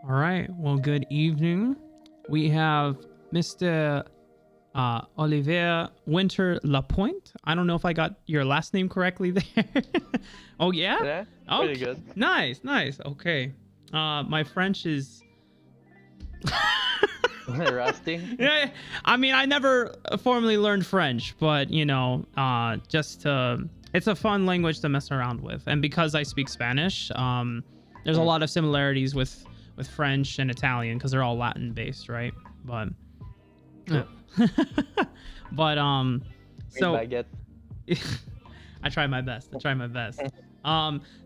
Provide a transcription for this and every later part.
All right. Well, good evening. We have Mr. Olivier Winter Lapointe. I don't know if I got your last name correctly there. Oh, yeah? Yeah, Okay. pretty good. Nice. Okay. My French is... Rusty. Yeah, I mean, I never formally learned French, but, it's a fun language to mess around with. And because I speak Spanish, there's a lot of similarities with French and Italian because they're all Latin based, right? But Yeah. but so Baguette. I try my best.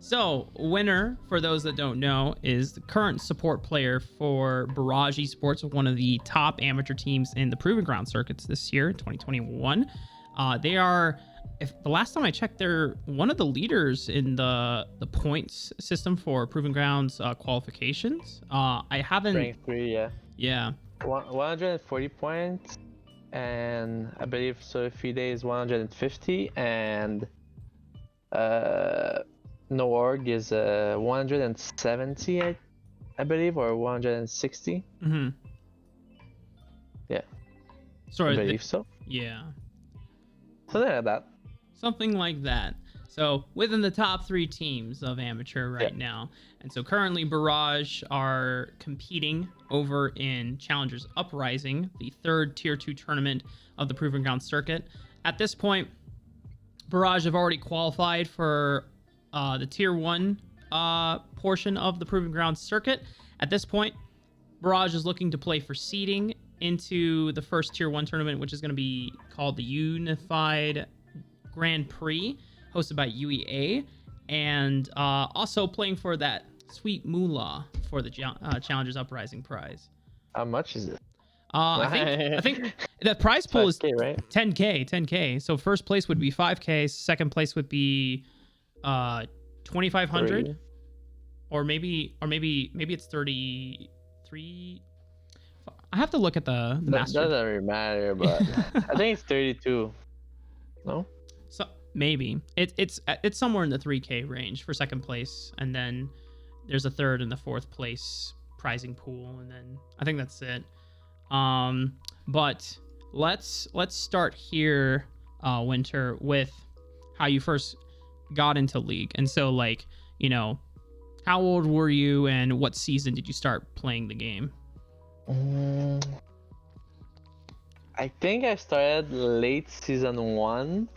So Winner, for those that don't know, is the current support player for Barrage Esports, one of the top amateur teams in the Proving Ground circuits this year, 2021. They are, if the last time I checked, they're one of the leaders in the points system for Proving Grounds qualifications. I haven't. Rank 3, yeah. Yeah. 140 points, and I believe Sophie Day is 150, and No Org is 170, I believe, or 160. Mm-hmm. Yeah. Sorry. I believe so. Yeah. Something like that. Something like that. So within the top 3 teams of amateur right now. And so currently Barrage are competing over in Challengers Uprising, the 3rd Tier 2 tournament of the Proving Ground circuit. At this point, Barrage have already qualified for the Tier 1 portion of the Proving Ground circuit. At this point, Barrage is looking to play for seeding into the first Tier 1 tournament, which is going to be called the Unified Grand Prix, hosted by UEA, and also playing for that sweet moolah for the Challengers Uprising prize. How much is it? I think the prize pool is 5K, right? 10K. So first place would be 5K, second place would be 2,500, or maybe it's 33. I have to look at the master. That doesn't really matter, but I think it's 32. No? So maybe it's somewhere in the 3K range for second place, and then there's a third and the fourth place prizing pool, and then I think that's it. But let's start here, Winter, with how you first got into League. And so, like, how old were you, and what season did you start playing the game? I think I started late season 1.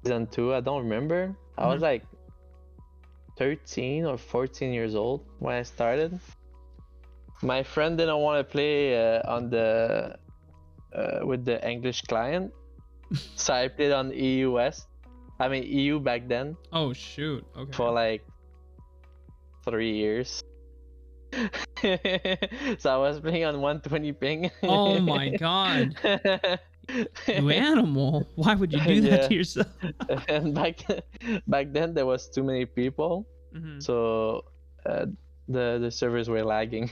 Season 2, I don't remember. I was like 13 or 14 years old when I started. My friend didn't want to play on the with the English client, so I played on EU West. I mean EU back then. Oh shoot! Okay. For like 3 years. So I was playing on 120 ping. Oh my god! You animal! Why would you do that to yourself? And back then there was too many people, so the servers were lagging.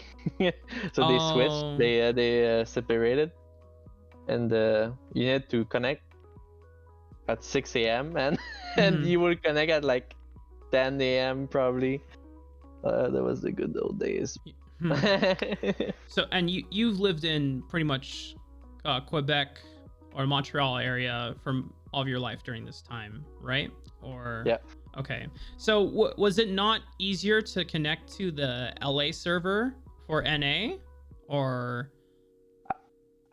So they switched. They separated, and you need to connect at 6 a.m. and you will connect at like 10 a.m. probably. That was the good old days. So, and you've lived in pretty much Quebec or Montreal area for all of your life during this time, right? Or yeah. Okay. So was it not easier to connect to the LA server for NA, or?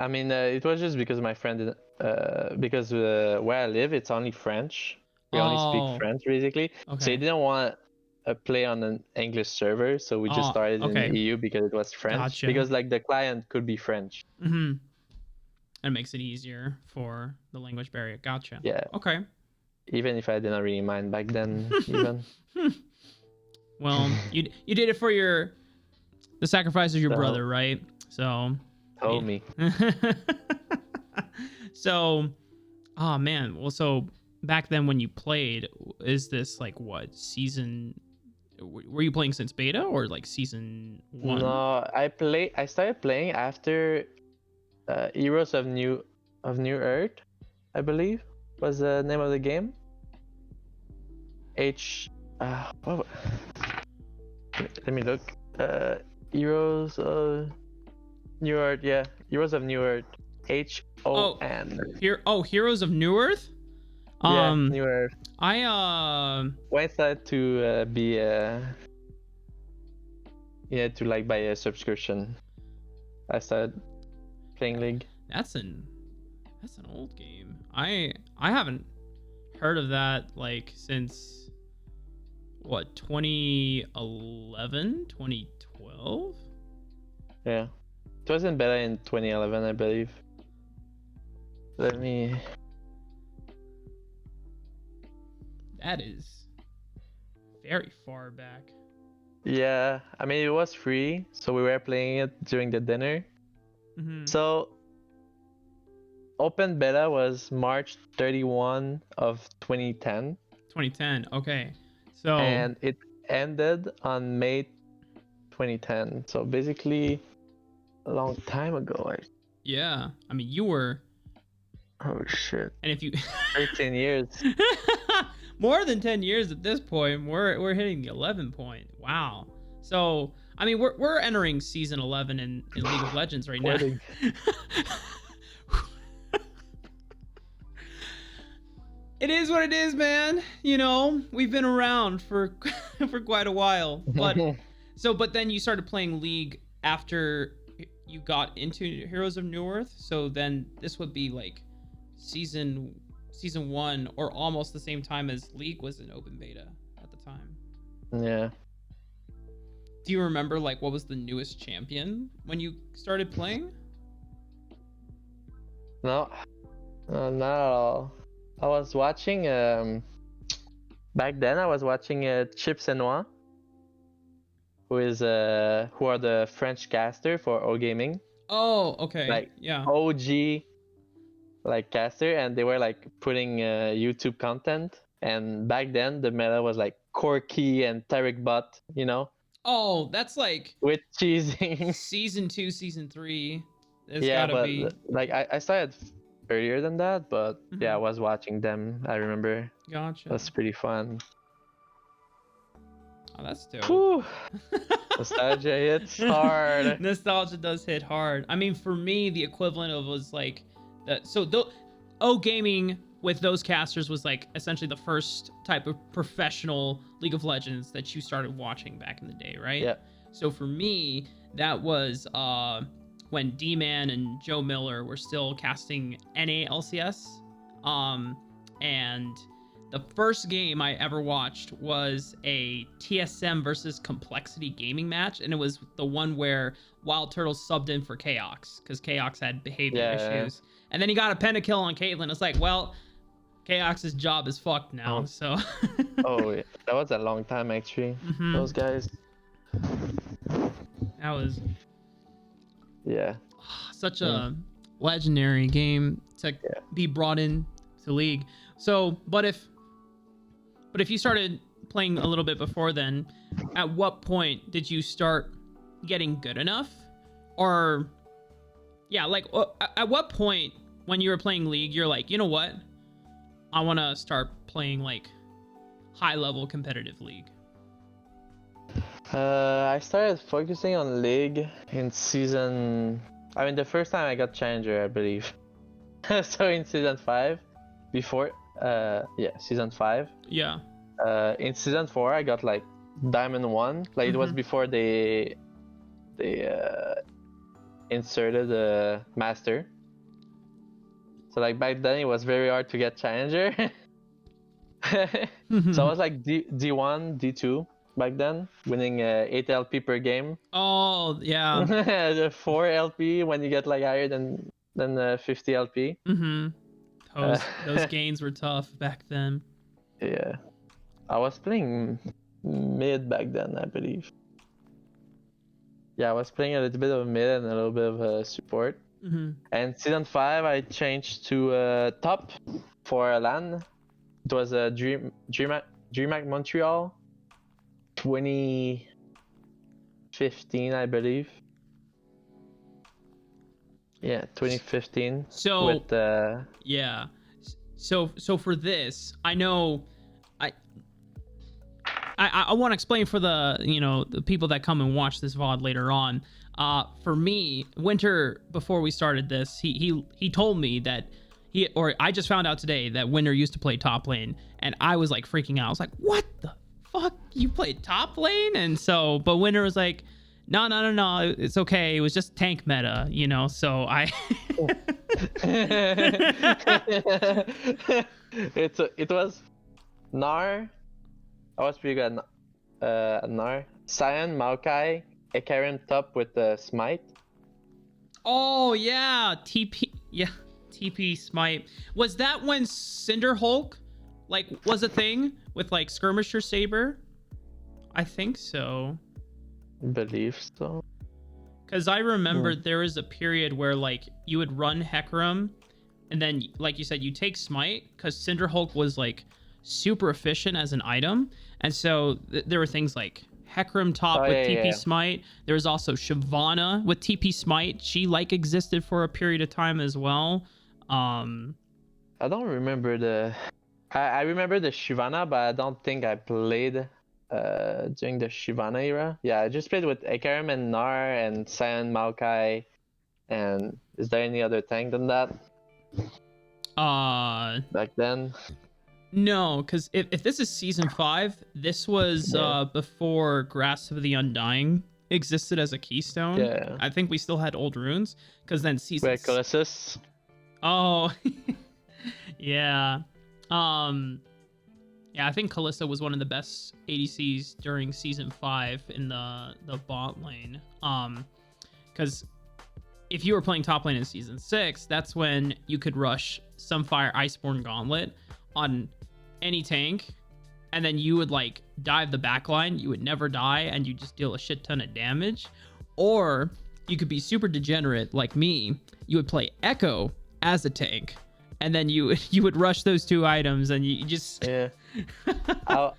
I mean, it was just because my friend didn't, because where I live, it's only French. We only speak French basically. Okay. So he didn't want to play on an English server, so we just started in EU because it was French. Gotcha. Because like the client could be French. Mm-hmm. And it makes it easier for the language barrier. Gotcha. Yeah. Okay. Even if I didn't really mind back then, even. Well, you did it for the sacrifice of your brother, right? So. Told me. So, oh man. Well, so back then when you played, is this like what season? Were you playing since beta or like season 1? No, I started playing after Heroes of New Earth, I believe was the name of the game. Let me look. Uh, Heroes of New Earth. Yeah, Heroes of New Earth. HON. Heroes of New Earth. Yeah, New Earth. I Why decided to be to like buy a subscription. I started playing League. That's an old game. I haven't heard of that like since what, 2011, 2012? Yeah. It was in beta in 2011, I believe. Let me... That is very far back. Yeah, I mean, it was free, so we were playing it during the dinner. Mm-hmm. So, open beta was March 31 of 2010. 2010, okay. So... And it ended on May 2010. So, basically, a long time ago. Yeah, I mean, you were... Oh, shit. And if you... 13 years. More than 10 years at this point. We're hitting the 11 point. Wow. So, I mean, we're entering season 11 in League of Legends right now. It is what it is, man. You know, we've been around for quite a while. But but then you started playing League after you got into Heroes of New Earth. So then this would be like season 1, or almost the same time as League was in open beta at the time. Yeah. Do you remember like what was the newest champion when you started playing? No, not at all. I was watching back then I was watching Chips and Noir, who are the French caster for O Gaming. Oh, okay. Like yeah. OG like caster, and they were like putting YouTube content, and back then the meta was like Corky and Tarek Bot, you know. Oh, that's like with cheesing. Season 2, Season 3. Yeah, but like I started earlier than that, but yeah, I was watching them. I remember. Gotcha. That's pretty fun. Oh, that's dope. Nostalgia hits hard. Nostalgia does hit hard. I mean, for me, the equivalent of was like that. So O Gaming with those casters was like essentially the first type of professional League of Legends that you started watching back in the day, right? Yeah. So for me, that was when D-Man and Joe Miller were still casting NA LCS. And the first game I ever watched was a TSM versus Complexity gaming match, and it was the one where Wild Turtles subbed in for Chaos because Chaos had behavior issues. And then he got a pentakill on Caitlyn. It's like, well, Chaos's job is fucked now. So. Oh, yeah. That was a long time actually. Those guys. That was. Yeah. Such a legendary game to be brought in to League. So, but if you started playing a little bit before then, at what point did you start getting good enough? Or, yeah, like at what point when you were playing League, you're like, you know what? I want to start playing like high level competitive League. I started focusing on League in season. I mean, the first time I got Challenger, I believe. So in season 5, before, season 5. Yeah. In season 4, I got like Diamond 1. Like it was before they inserted the Master. So like back then it was very hard to get Challenger. So I was like D1, D2 back then, winning 8 LP per game. Oh, yeah. The 4 LP when you get like higher than 50 LP. Those gains were tough back then. Yeah. I was playing mid back then, I believe. Yeah, I was playing a little bit of mid and a little bit of support. And season 5, I changed to top for LAN. It was a DreamHack Montreal 2015, I believe. Yeah, 2015. So with yeah. So for this, I know I I want to explain for the the people that come and watch this VOD later on. For me, Winter, before we started this, he told me that I just found out today that Winter used to play top lane, and I was like freaking out. I was like, what the fuck? You played top lane? And so, but Winter was like, no, it's okay. It was just tank meta, so I. It was Gnar. I was pretty good at Gnar. Cyan, Maokai, Ekarim top with the smite. Oh yeah, TP smite. Was that when Cinder Hulk was a thing with Skirmisher Saber? I think so. Believe so. Because I remember there was a period where you would run Hecarim, and then like you said, you take smite because Cinder Hulk was super efficient as an item, and so there were things like Hecarim top with TP smite. There was also Shyvana with TP smite. She existed for a period of time as well. I don't remember I remember the Shyvana, but I don't think I played during the Shyvana era. Yeah, I just played with Ekarim and Gnar and Cyan, Maokai. And is there any other tank than that? Back then? No, because if this is season 5, this was before Grasp of the Undying existed as a keystone. Yeah. I think we still had old runes, because then season... Wait, Colossus? Oh, yeah. Yeah, I think Kalista was one of the best ADCs during season 5 in the bot lane. Because if you were playing top lane in season 6, that's when you could rush Sunfire Iceborne Gauntlet on any tank, and then you would dive the backline. You would never die, and you just deal a shit ton of damage. Or you could be super degenerate like me. You would play Echo as a tank, and then you would rush those 2 items, and you just I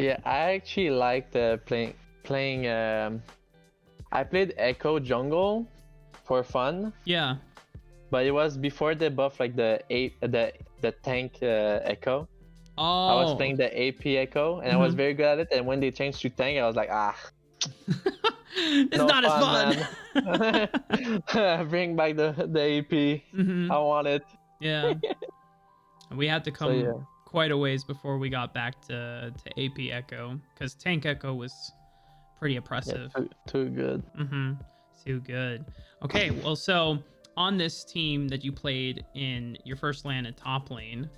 actually liked playing. I played Echo jungle for fun. Yeah, but it was before they buff the tank Echo. Oh, I was playing the AP Echo, and I was very good at it. And when they changed to tank, I was like, it's not as fun. Bring back the AP. I want it. Yeah. We had to come quite a ways before we got back to AP Echo, because tank Echo was pretty oppressive. Yeah, too good. Too good. Okay, well, so on this team that you played in your first LAN at top lane,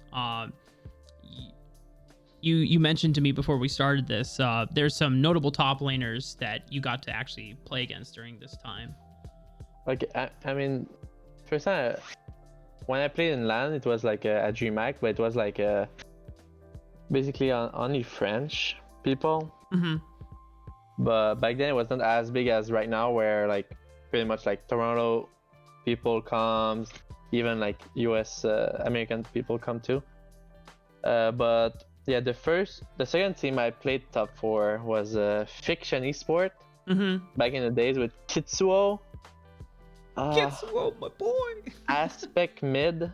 you mentioned to me before we started this, there's some notable top laners that you got to actually play against during this time. I mean, first time when I played in LAN, it was like a DreamHack, but it was basically only French people. But back then it was not as big as right now, where pretty much Toronto people comes, even US American people come too. But yeah, the second team I played top 4 was Fiction Esports. Back in the days with Kitsuo. Kitsuo, my boy. Aspect mid.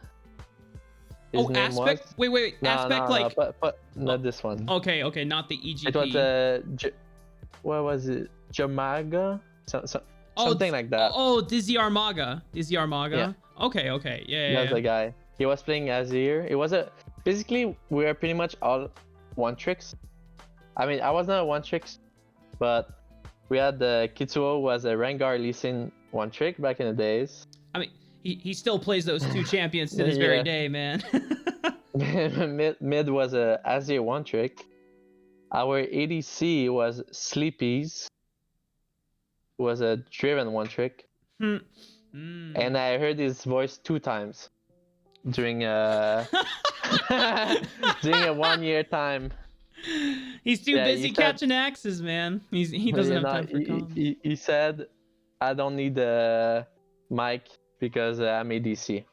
His name Aspect. Was. Wait. Aspect but not this one. Okay, not the EGP. It was what was it? Jamaga? Something like that. Oh, Dizzy Armaga. Yeah. Okay. Yeah. That's the guy. He was playing Azir. It was basically we were pretty much all one tricks. I mean, I was not a one tricks, but we had the Kitsuo was a Rengar Lee Sin one trick back in the days. I mean, he still plays those 2 champions to this very day, man. Mid was a Azir one trick. Our ADC was Sleepy's. Was a Driven one trick. And I heard his voice 2 times during during a 1 year time. He's too busy catching axes, man. He doesn't have time for comms. He said, I don't need the mic because I'm ADC.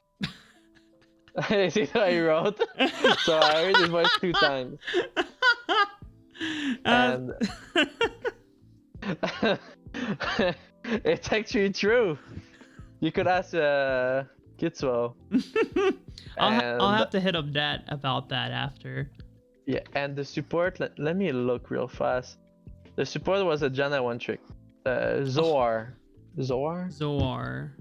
This is what he wrote. So I heard his voice 2 times. And it's actually true. You could ask Kitsuo. I'll have to hit up about that after. Yeah, and the support. Let me look real fast. The support was a Janna one trick. Zoar. Zoar. Zoar.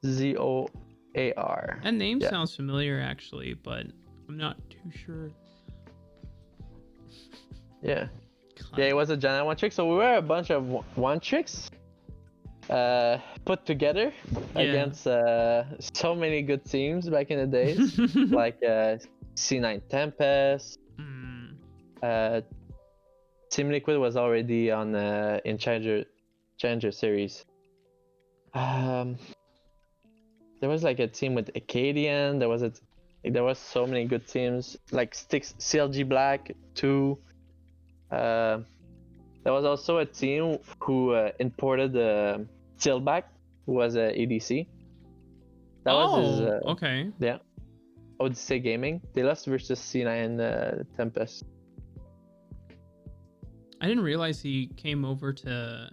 Zoar. That name Yeah. sounds familiar, actually, but I'm not too sure. Yeah. Yeah, it was a Janna one trick. So we were a bunch of one tricks put together against so many good teams back in the days, like C9 Tempest. Team Liquid was already on in Challenger series. There was like a team with Acadian. There was so many good teams like CLG Black 2. There was also a team who imported Steelback, who was a EDC. That was his. Okay. Yeah. Odyssey Gaming. They lost versus C9 Tempest. I didn't realize he came over to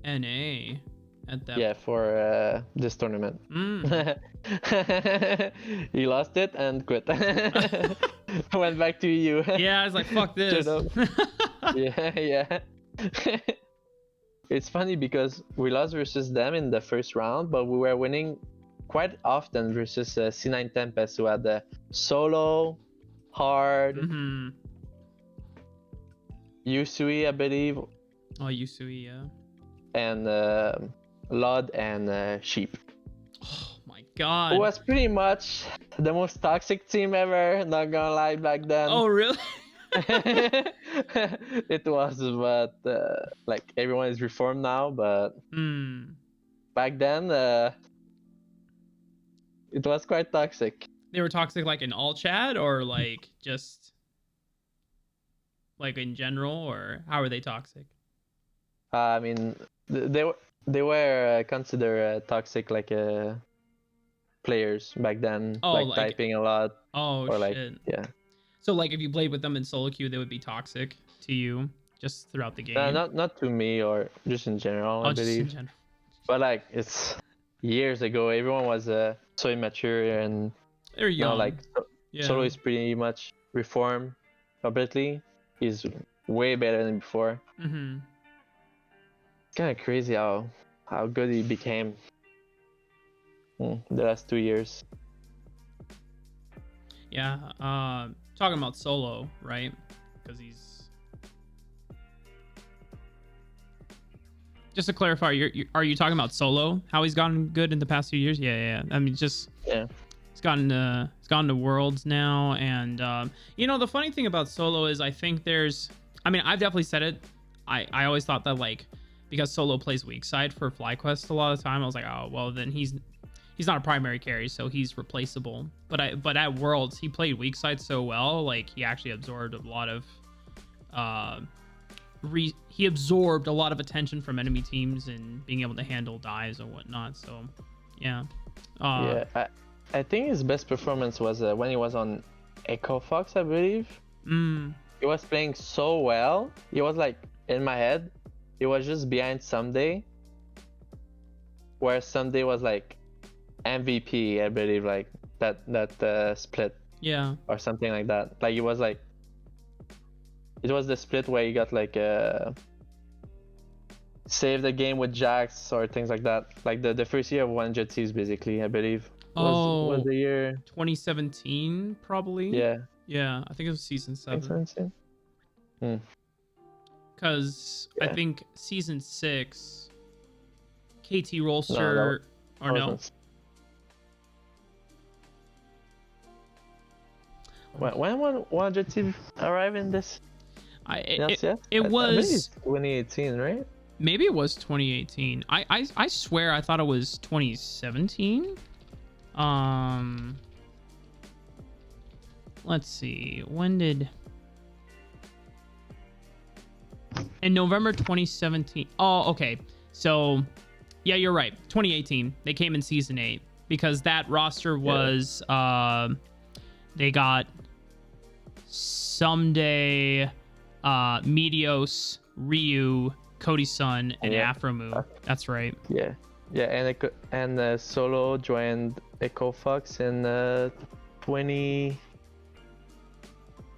NA at that. Yeah, for this tournament. He lost it and quit. Went back to EU. Yeah, I was like, fuck this. Yeah. It's funny because we lost versus them in the first round, but we were winning quite often versus C9 Tempest, who had the solo, hard, Yusui, I believe. Oh, Yusui, yeah. And Lod and Sheep. Oh my god. It was pretty much the most toxic team ever, not gonna lie, back then. Oh, really? It was, but like everyone is reformed now, but back then it was quite toxic. They were toxic like in all chat, or like just like in general, or how are they toxic? I mean, they were considered toxic like players back then, like typing a lot. Oh, or shit. Like, yeah. So like if you played with them in solo queue, they would be toxic to you just throughout the game. Not to me, or just in general, I believe. In general. But like it's years ago, everyone was so immature and they're young. Like solo is pretty much reformed completely. He's way better than before. It's kind of crazy how good he became the last 2 years. Yeah. Talking about solo, right? Because he's just to clarify, are you talking about solo? How he's gotten good in the past few years? Yeah. I mean, just He's gone to Worlds now, and the funny thing about solo is I think I've definitely said it. I always thought that like because solo plays weak side for FlyQuest a lot of the time, I was like, oh well, then he's not a primary carry, so he's replaceable. But at Worlds, he played weak side so well, like he actually absorbed a lot of attention from enemy teams and being able to handle dives and whatnot. So yeah. I think his best performance was when he was on Echo Fox, I believe. He was playing so well. He was like in my head. He was just behind Someday, where Someday was like MVP, I believe, like that split. Yeah. Or something like that. Like it was the split where he got like save the game with Jax or things like that. Like the first year of 100 Thieves, basically, I believe. Was the year 2017 probably? Yeah, I think it was season 7. 2017. Because I think season 6 KT Rolster no. When 100 Thieves arrive in this? It was 2018, right? Maybe it was 2018. I swear I thought it was 2017. Let's see. When did... In November 2017. Oh, okay. So, yeah, you're right. 2018. They came in season 8 because that roster was they got Someday, Meteos, Ryu, Cody Sun, and Afromu. That's right. Yeah, and Solo joined Echo Fox in 20.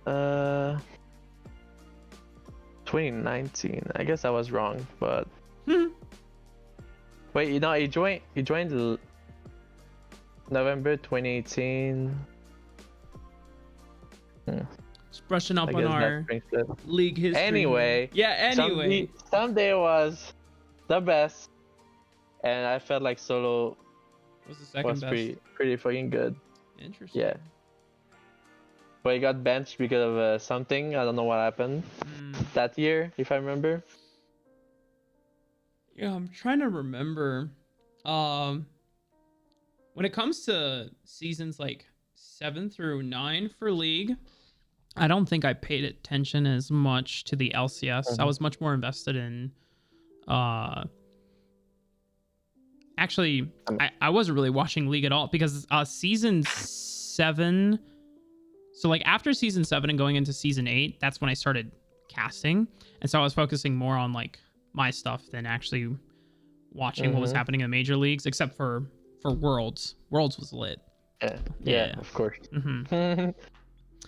Uh, 2019. I guess I was wrong, but wait, he joined November 2018 Just brushing up on our league history. Anyway, someday was the best, and I felt like solo was the second best. Pretty fucking good. Interesting. Yeah. But he got benched because of something. I don't know what happened that year, if I remember. Yeah, I'm trying to remember. When it comes to seasons like 7 through 9 for League, I don't think I paid attention as much to the LCS. I was much more invested in actually I wasn't really watching League at all because season 7, so like after season 7 and going into season 8, that's when I started casting, and so I was focusing more on like my stuff than actually watching what was happening in major leagues, except for Worlds. Worlds was lit. Yeah, of course.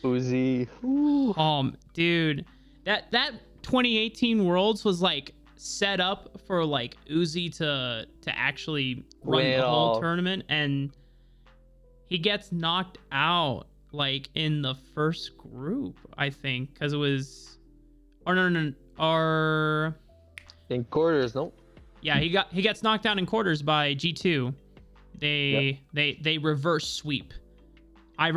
Uzi. Dude, that 2018 Worlds was like set up for like Uzi to actually run the whole tournament, and he gets knocked out like in the first group, I think, because it was in quarters. No. Yeah, he gets knocked down in quarters by G2. They reverse sweep. I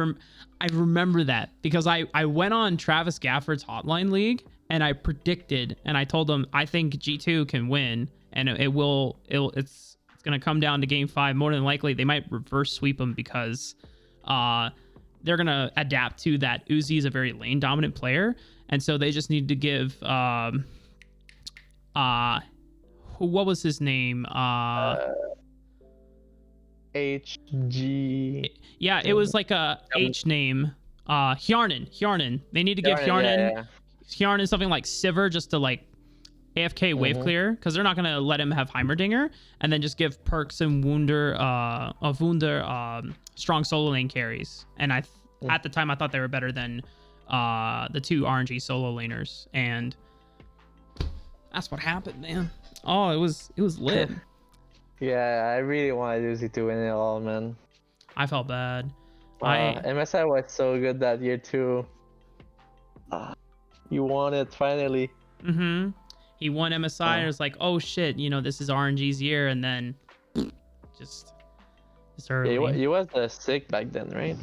remember that because I went on Travis Gafford's Hotline League and I predicted, and I told him I think G2 can win, and it's gonna come down to game 5. More than likely they might reverse sweep them because they're gonna adapt to that Uzi is a very lane dominant player, and so they just need to give what was his name? HG. Yeah, it was like a H name. Hjarnan. They need to give Hjarnan something like Sivir just to like AFK wave clear, because they're not gonna let him have Heimerdinger, and then just give Perks and Wunder strong solo lane carries. And at the time I thought they were better than the 2 RNG solo laners, and that's what happened, man. Oh, it was lit. Yeah, I really wanted Uzi to win it all, man. I felt bad. MSI was so good that year too. You won it finally. He won MSI and it was like, oh shit, this is RNG's year, and then just early. Yeah, he was sick back then, right?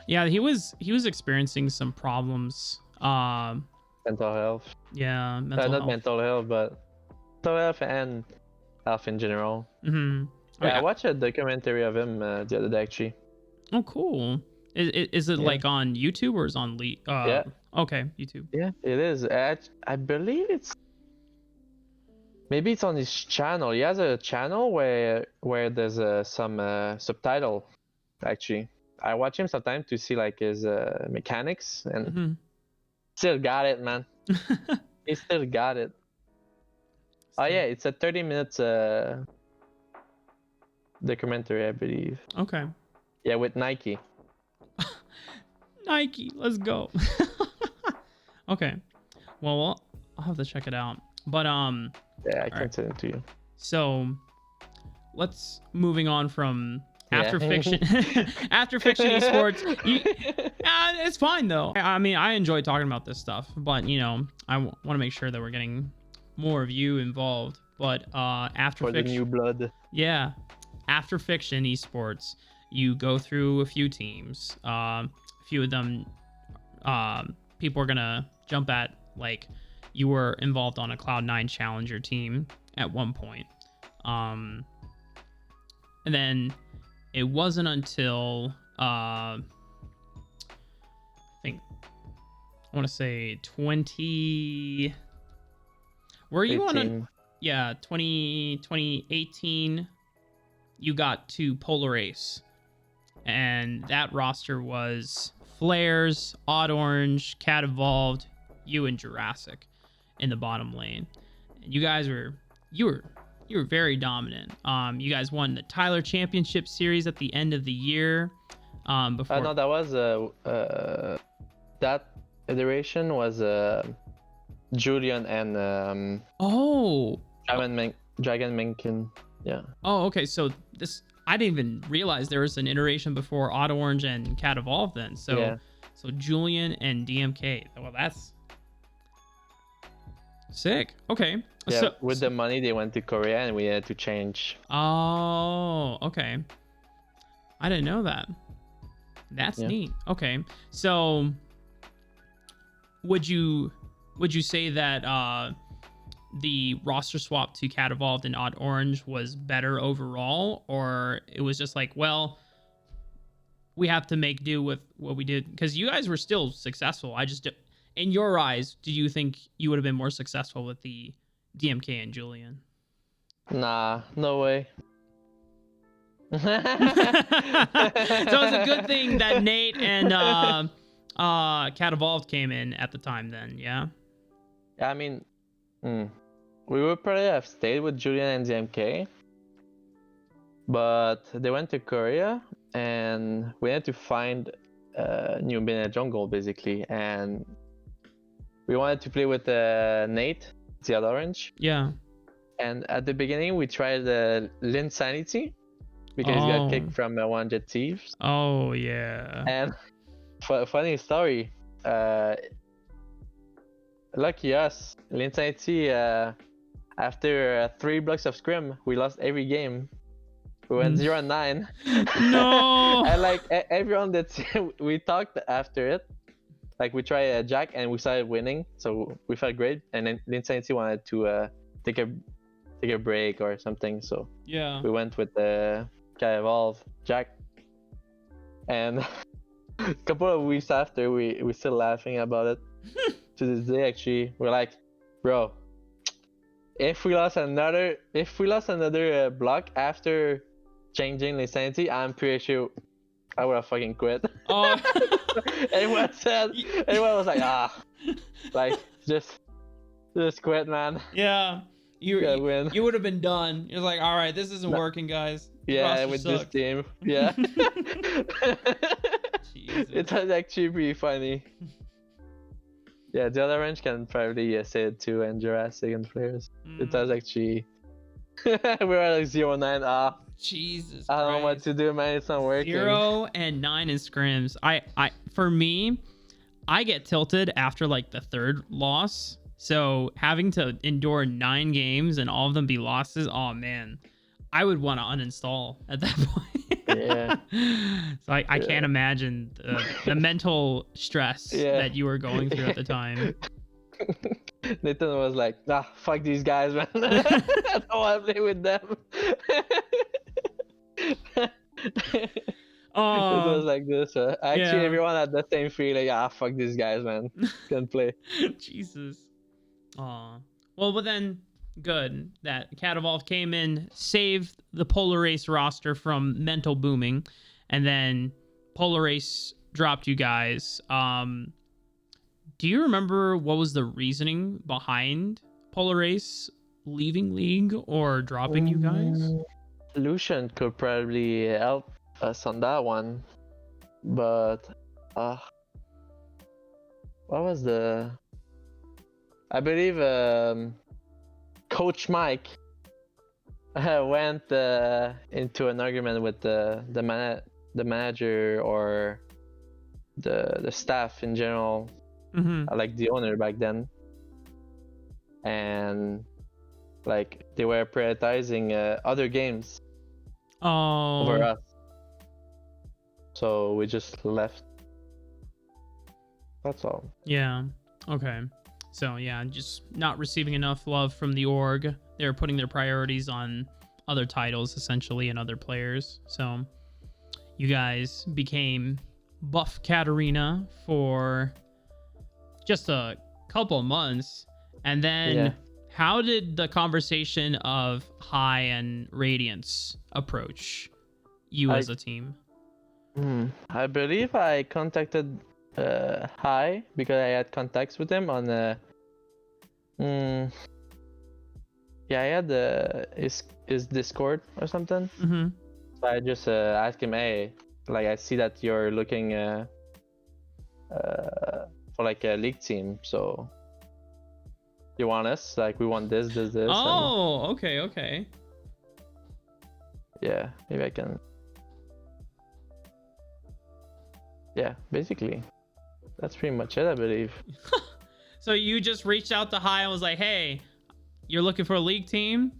Yeah, he was experiencing some problems. Mental health. Yeah, not mental health, but mental health and health in general. I watched a documentary of him the other day, actually. Oh, cool. Is it like on YouTube or is it on yeah. Okay, YouTube. Yeah, it is. I believe maybe it's on his channel. He has a channel where there's some subtitle. Actually, I watch him sometimes to see like his mechanics, and still got it, man. He still got it. Oh yeah, it's a 30 minutes documentary, I believe. Okay. Yeah, with Nike. Nike, let's go. Okay. Well, I'll have to check it out. But yeah, I can send it to you. So let's moving on from After Fiction. After Fiction Esports. It's fine though. I mean, I enjoy talking about this stuff, but I want to make sure that we're getting more of you involved. But After For Fiction, the new blood. Yeah, After Fiction Esports, you go through a few teams. A few of them, people are gonna jump at, like you were involved on a Cloud9 Challenger team at one point, and then it wasn't until I want to say 20. Were you 18. on a 2018? You got to Polar Ace, and that roster was Flares, Odd Orange, Cat Evolved, you and Jurassic in the bottom lane. And you guys were very dominant. You guys won the Tyler Championship Series at the end of the year. Before No, that was that iteration was Julian and Dragon Menken. Yeah. Oh, okay. So this, I didn't even realize there was an iteration before Auto Orange and Cat Evolved then. So Yeah. so Julian and DMK. Well, that's sick. Okay. Yeah, So, with the money they went to Korea and we had to change. Oh, okay. I didn't know that. That's neat. Okay. So would you say that the roster swap to Cat Evolved and Odd Orange was better overall, or it was just like, well, we have to make do with what we did? Because you guys were still successful. I just, in your eyes, do you think you would have been more successful with the DMK and Julian? Nah, no way. So it's a good thing that Nate and Cat Evolved came in at the time then, yeah? I mean, we would probably have stayed with Julian and DMK, but they went to Korea and we had to find a new Bina jungle basically, and we wanted to play with Nate, the Odd Orange. Yeah. And at the beginning we tried Linsanity because he got kicked from 100 Thieves. Oh yeah. And funny story, lucky us, Linsanity, after 3 blocks of scrim, we lost every game. We went 0-9. No. And like everyone that we talked after it, like we tried Jack and we started winning, so we felt great. And then Linsanity wanted to take a break or something, so yeah, we went with the Cat Evolve Jack. And a couple of weeks after, we still laughing about it to this day. Actually, we're like, bro, if we lost another block after changing Linsanity, I'm pretty sure I would have fucking quit. Oh. Everyone was like, like just quit, man. Yeah. You would have been done. You're like, all right, this isn't working, guys. Yeah, with this team. Yeah. It was actually pretty funny. Yeah, the other range can probably say it too, and Jurassic and players. It was actually we were like 0-9. Jesus. I don't know what to do, man. It's not working. 0-9 in scrims. For me, I get tilted after like the third loss. So having to endure 9 games and all of them be losses, oh man, I would want to uninstall at that point. Yeah. So I can't imagine the mental stress that you were going through at the time. Nathan was like, fuck these guys, man. I don't want to play with them. It was like this. Actually, everyone had the same feeling. Fuck these guys, man. Can't play. Jesus. Well, but then good that Cat Evolved came in, saved the Polar Race roster from mental booming, and then Polar Race dropped you guys. Do you remember what was the reasoning behind Polar Race leaving League or dropping you guys? Lucian could probably help us on that one, but what was I believe Coach Mike went into an argument with the manager or the staff in general, like the owner back then, and like they were prioritizing other games over us, so we just left. That's all. Yeah. Okay. So yeah, just not receiving enough love from the org. They're putting their priorities on other titles essentially and other players. So you guys became Buff Katarina for just a couple months, and then how did the conversation of High and Radiance approach you as a team? I believe I contacted High because I had contacts with him on I had his Discord or something. So I just asked him, hey, like I see that you're looking for like a league team. So you want us? Like we want this. Oh, okay. Yeah, maybe I can. Yeah, basically, that's pretty much it, I believe. So you just reached out to High and was like, "Hey, you're looking for a league team?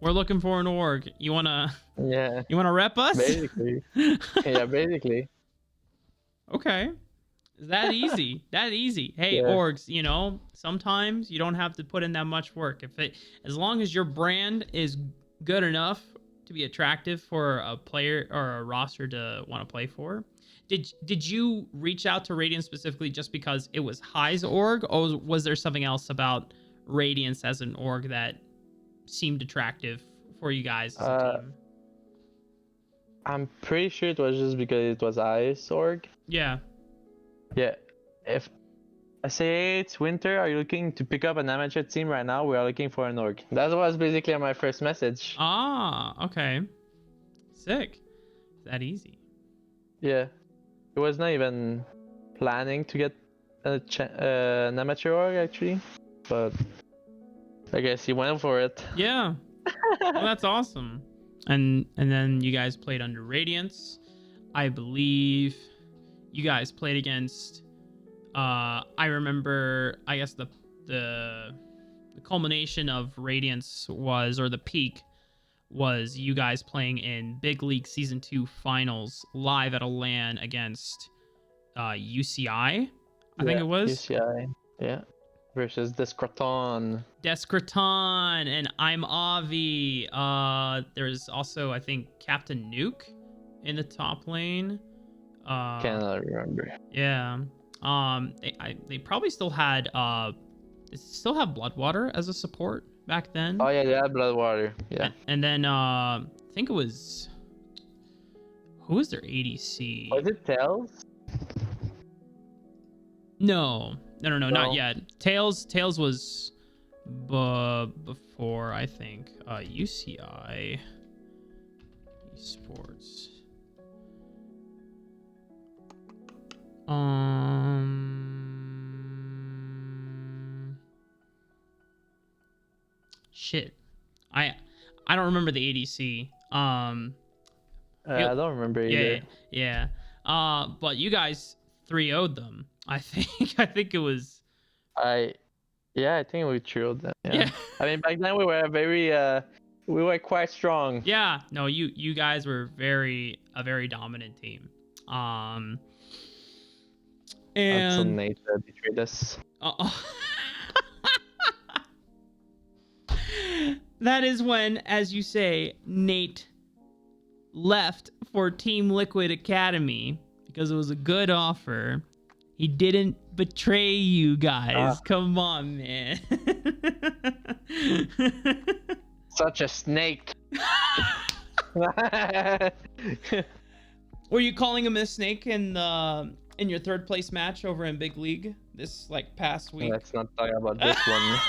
We're looking for an org. You wanna rep us?" Basically. Yeah, basically. Okay. That easy. That easy. Hey, Yeah. orgs, sometimes you don't have to put in that much work. As long as your brand is good enough to be attractive for a player or a roster to want to play for. Did you reach out to Radiant specifically just because it was High's org, or was there something else about Radiance as an org that seemed attractive for you guys as a team? I'm pretty sure it was just because it was Ice org. Yeah. Yeah. If I say it's winter, are you looking to pick up an amateur team right now? We are looking for an org. That was basically my first message. Ah, okay. Sick. That easy. Yeah. It was not even planning to get an amateur org actually, but I guess he went for it. Yeah. Well, that's awesome. And then you guys played under Radiance. I believe you guys played against I remember, I guess the culmination of Radiance was, or the peak was, you guys playing in Big League Season 2 Finals live at a LAN against UCI, I think it was. UCI, yeah. Versus Descraton. And I'm Avi. There's also, I think, Captain Nuke in the top lane. Cannot remember. Yeah. They probably still had they still have Bloodwater as a support back then. Oh yeah, they had Bloodwater. Yeah. And then I think it was, who was their ADC? Was it Tails? No, not yet. Tails was before, I think. UCI Esports. Shit. I don't remember the ADC. I don't remember either. Yeah. But you guys 3-0'd them. I think it was. I think we chilled them. Yeah. I mean, back then we were quite strong. Yeah. No, you guys were a very dominant team. Until Nate betrayed us. That is when, as you say, Nate left for Team Liquid Academy because it was a good offer. He didn't betray you guys. Come on, man. Such a snake. Were you calling him a snake in your third place match over in Big League this past week? Let's not talk about this one.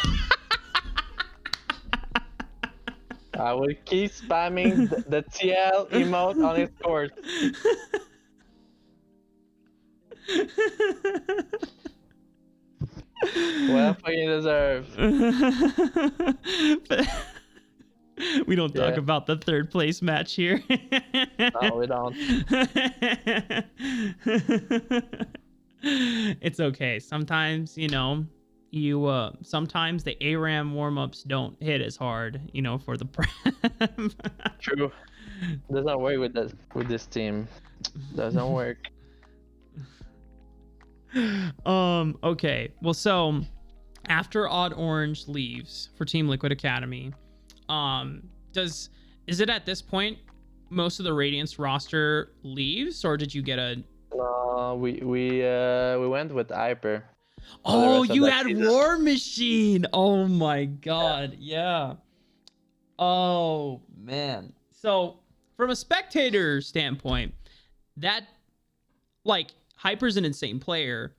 I will keep spamming the TL emote on his court. Well, fucking deserve. We don't talk about the third place match here. No, we don't. It's okay. Sometimes, sometimes the ARAM warm-ups don't hit as hard, for the prem. True. Doesn't work with this team. Doesn't work. Okay. Well, so after Odd Orange leaves for Team Liquid Academy, is it at this point most of the Radiance roster leaves, or did you get a? No, we went with Hyper. Oh, you had season. War Machine. Oh my God, yeah. Oh man. So from a spectator standpoint, that Hyper's an insane player,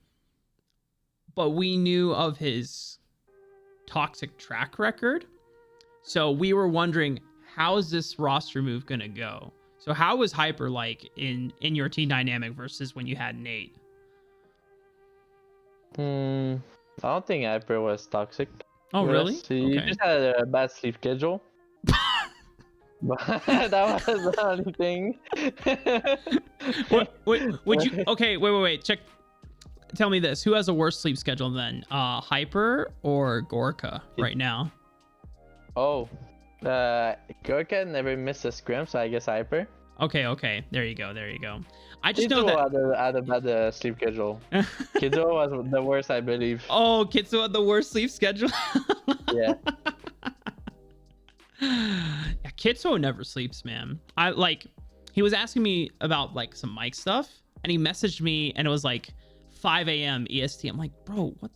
but we knew of his toxic track record. So we were wondering, how is this roster move going to go? So how was Hyper in your team dynamic versus when you had Nate? I don't think Hyper was toxic. Oh, really? He just had a bad sleep schedule. But that was the only thing. Would you? Okay, wait. Check. Tell me this: who has a worse sleep schedule then, Hyper or Gorka right now? Oh, Gorka never missed a scrim, so I guess Hyper. Okay. There you go. I just know that had a bad sleep schedule. Kidzo was the worst, I believe. Oh, Kitsu had the worst sleep schedule. Yeah. Yeah, Kitsu never sleeps, man. He was asking me about like some mic stuff, and he messaged me, and it was like 5 a.m. EST. I'm like, bro, what?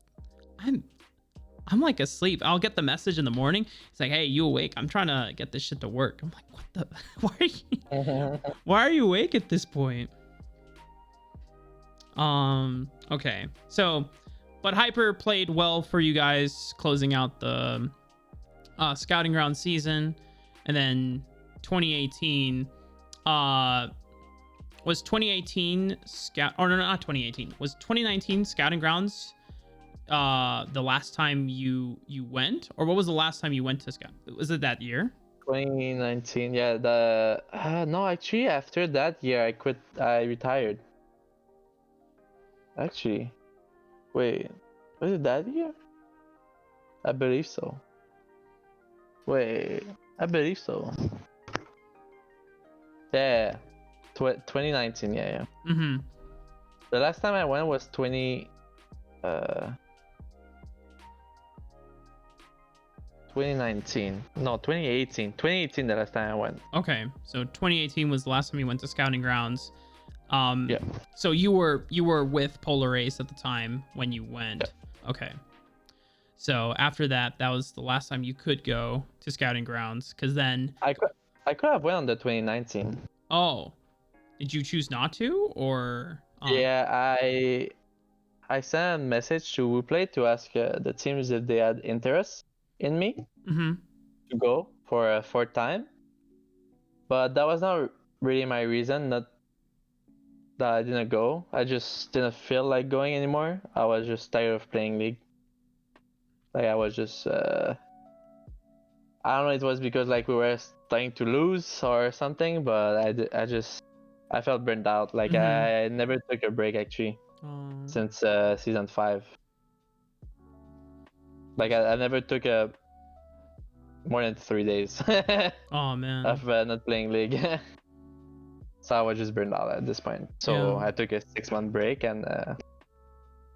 I'm like asleep. I'll get the message in the morning. He's like, hey, you awake? I'm trying to get this shit to work. I'm like, what the? Why are you awake at this point? Okay. So, but Hyper played well for you guys, closing out the scouting ground season, and then 2018 was 2018 scout, or no, not 2018, was 2019 scouting grounds the last time you went, or what was the last time you went to scout? Was it that year? 2019, yeah. No, actually after that year I retired. Actually, wait, was it that year? I believe so. Wait, I believe so. Yeah, 2019, yeah. Mm-hmm. The last time I went was 2019. No, 2018. 2018 the last time I went. Okay, so 2018 was the last time you went to scouting grounds. Yeah. So you were with Polar Ace at the time when you went. Yeah. Okay. So after that, that was the last time you could go to scouting grounds, because then I could have went on the 2019. Oh, did you choose not to, or? Yeah, I sent a message to WooPlay to ask the teams if they had interest in me to go for a fourth time, but that was not really my reason. Not that I didn't go. I just didn't feel like going anymore. I was just tired of playing League. Like I was just I don't know. It was because like we were starting to lose or something, but I felt burned out. Like I never took a break actually since season 5. Like I never took more than 3 days. Oh man. Of not playing League. So I was just burned out at this point. So I took a 6-month break, and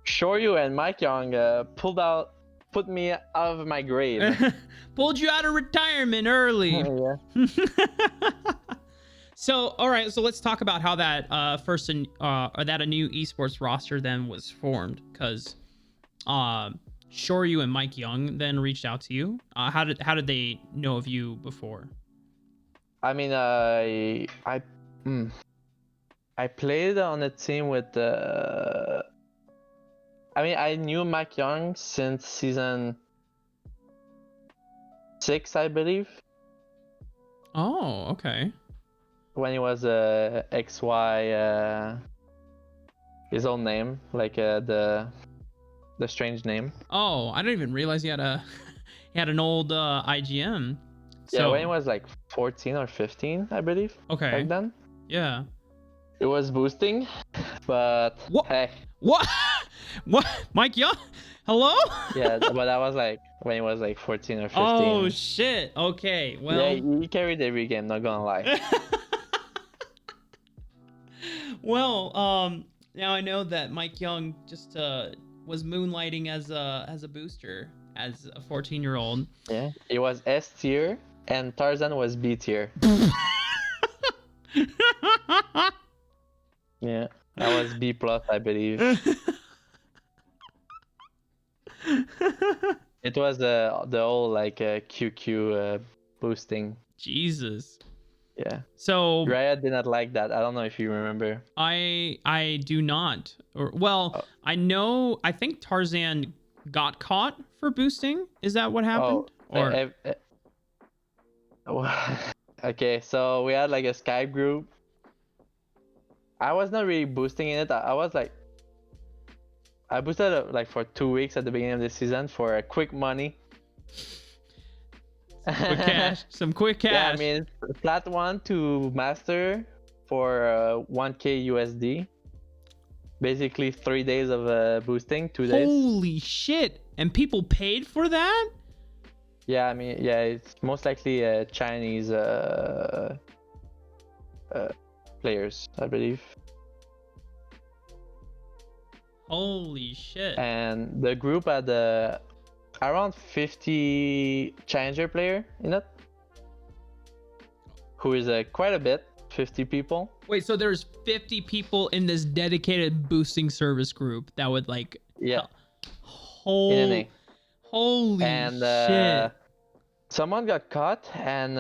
Shoryu and Mike Young put me out of my grave. Pulled you out of retirement early. Yeah. So, all right. So let's talk about how that that a new esports roster then was formed, because Shoryu and Mike Young then reached out to you. How did they know of you before? I mean, I played on a team with I mean, I knew Mike Young since season 6, I believe. Oh, okay. When he was XY, his own name, like the strange name. Oh, I didn't even realize he had an old IGM. Yeah, when he was like 14 or 15, I believe. Okay. Back then. Yeah. It was boosting, but what? Hey. What? What? Mike Young? Hello? Yeah, but that was like when he was like 14 or 15. Oh shit. Okay. Well. Yeah, he carried every game. Not gonna lie. Well, now I know that Mike Young just was moonlighting as a booster as a 14-year-old. Yeah, it was S tier, and Tarzan was B tier. Yeah, I was B plus, I believe. It was the whole like QQ boosting. Jesus. Yeah. So Riot did not like that. I don't know if you remember. I do not. Or well, I know. I think Tarzan got caught for boosting. Is that what happened? Okay, so we had like a Skype group. I was not really boosting in it. I was like I boosted like for 2 weeks at the beginning of the season for quick money. Quick cash. Some quick cash. Yeah, I mean, plat 1 to master for 1k USD. Basically 3 days of boosting, 2 days. Holy shit! And people paid for that? Yeah, I mean, yeah, it's most likely Chinese players, I believe. Holy shit! And the group had around 50 challenger player in it, who is quite a bit, 50 people. Wait, so there's 50 people in this dedicated boosting service group that would like... Yeah. Holy and, shit. Someone got caught, and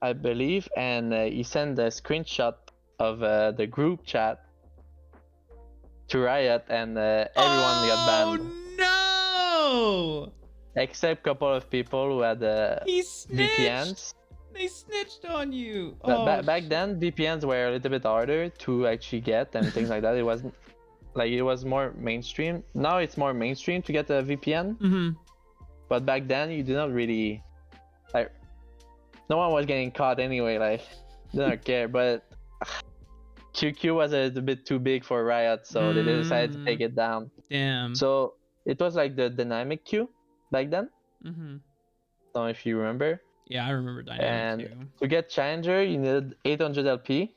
I believe, and he sent a screenshot of the group chat to Riot, and everyone got banned. Oh no! Except a couple of people who had VPNs. They snitched on you. Back then, VPNs were a little bit harder to actually get and things like that. It wasn't like, it was more mainstream. Now it's more mainstream to get a VPN. Mm-hmm. But back then, you did not really, like, no one was getting caught anyway. Like, didn't care. But QQ was a bit too big for Riot, so they decided to take it down. Damn. So it was like the dynamic queue back then. Mm-hmm. Don't know if you remember. Yeah, I remember dynamic queue. And to get challenger, you needed 800 LP,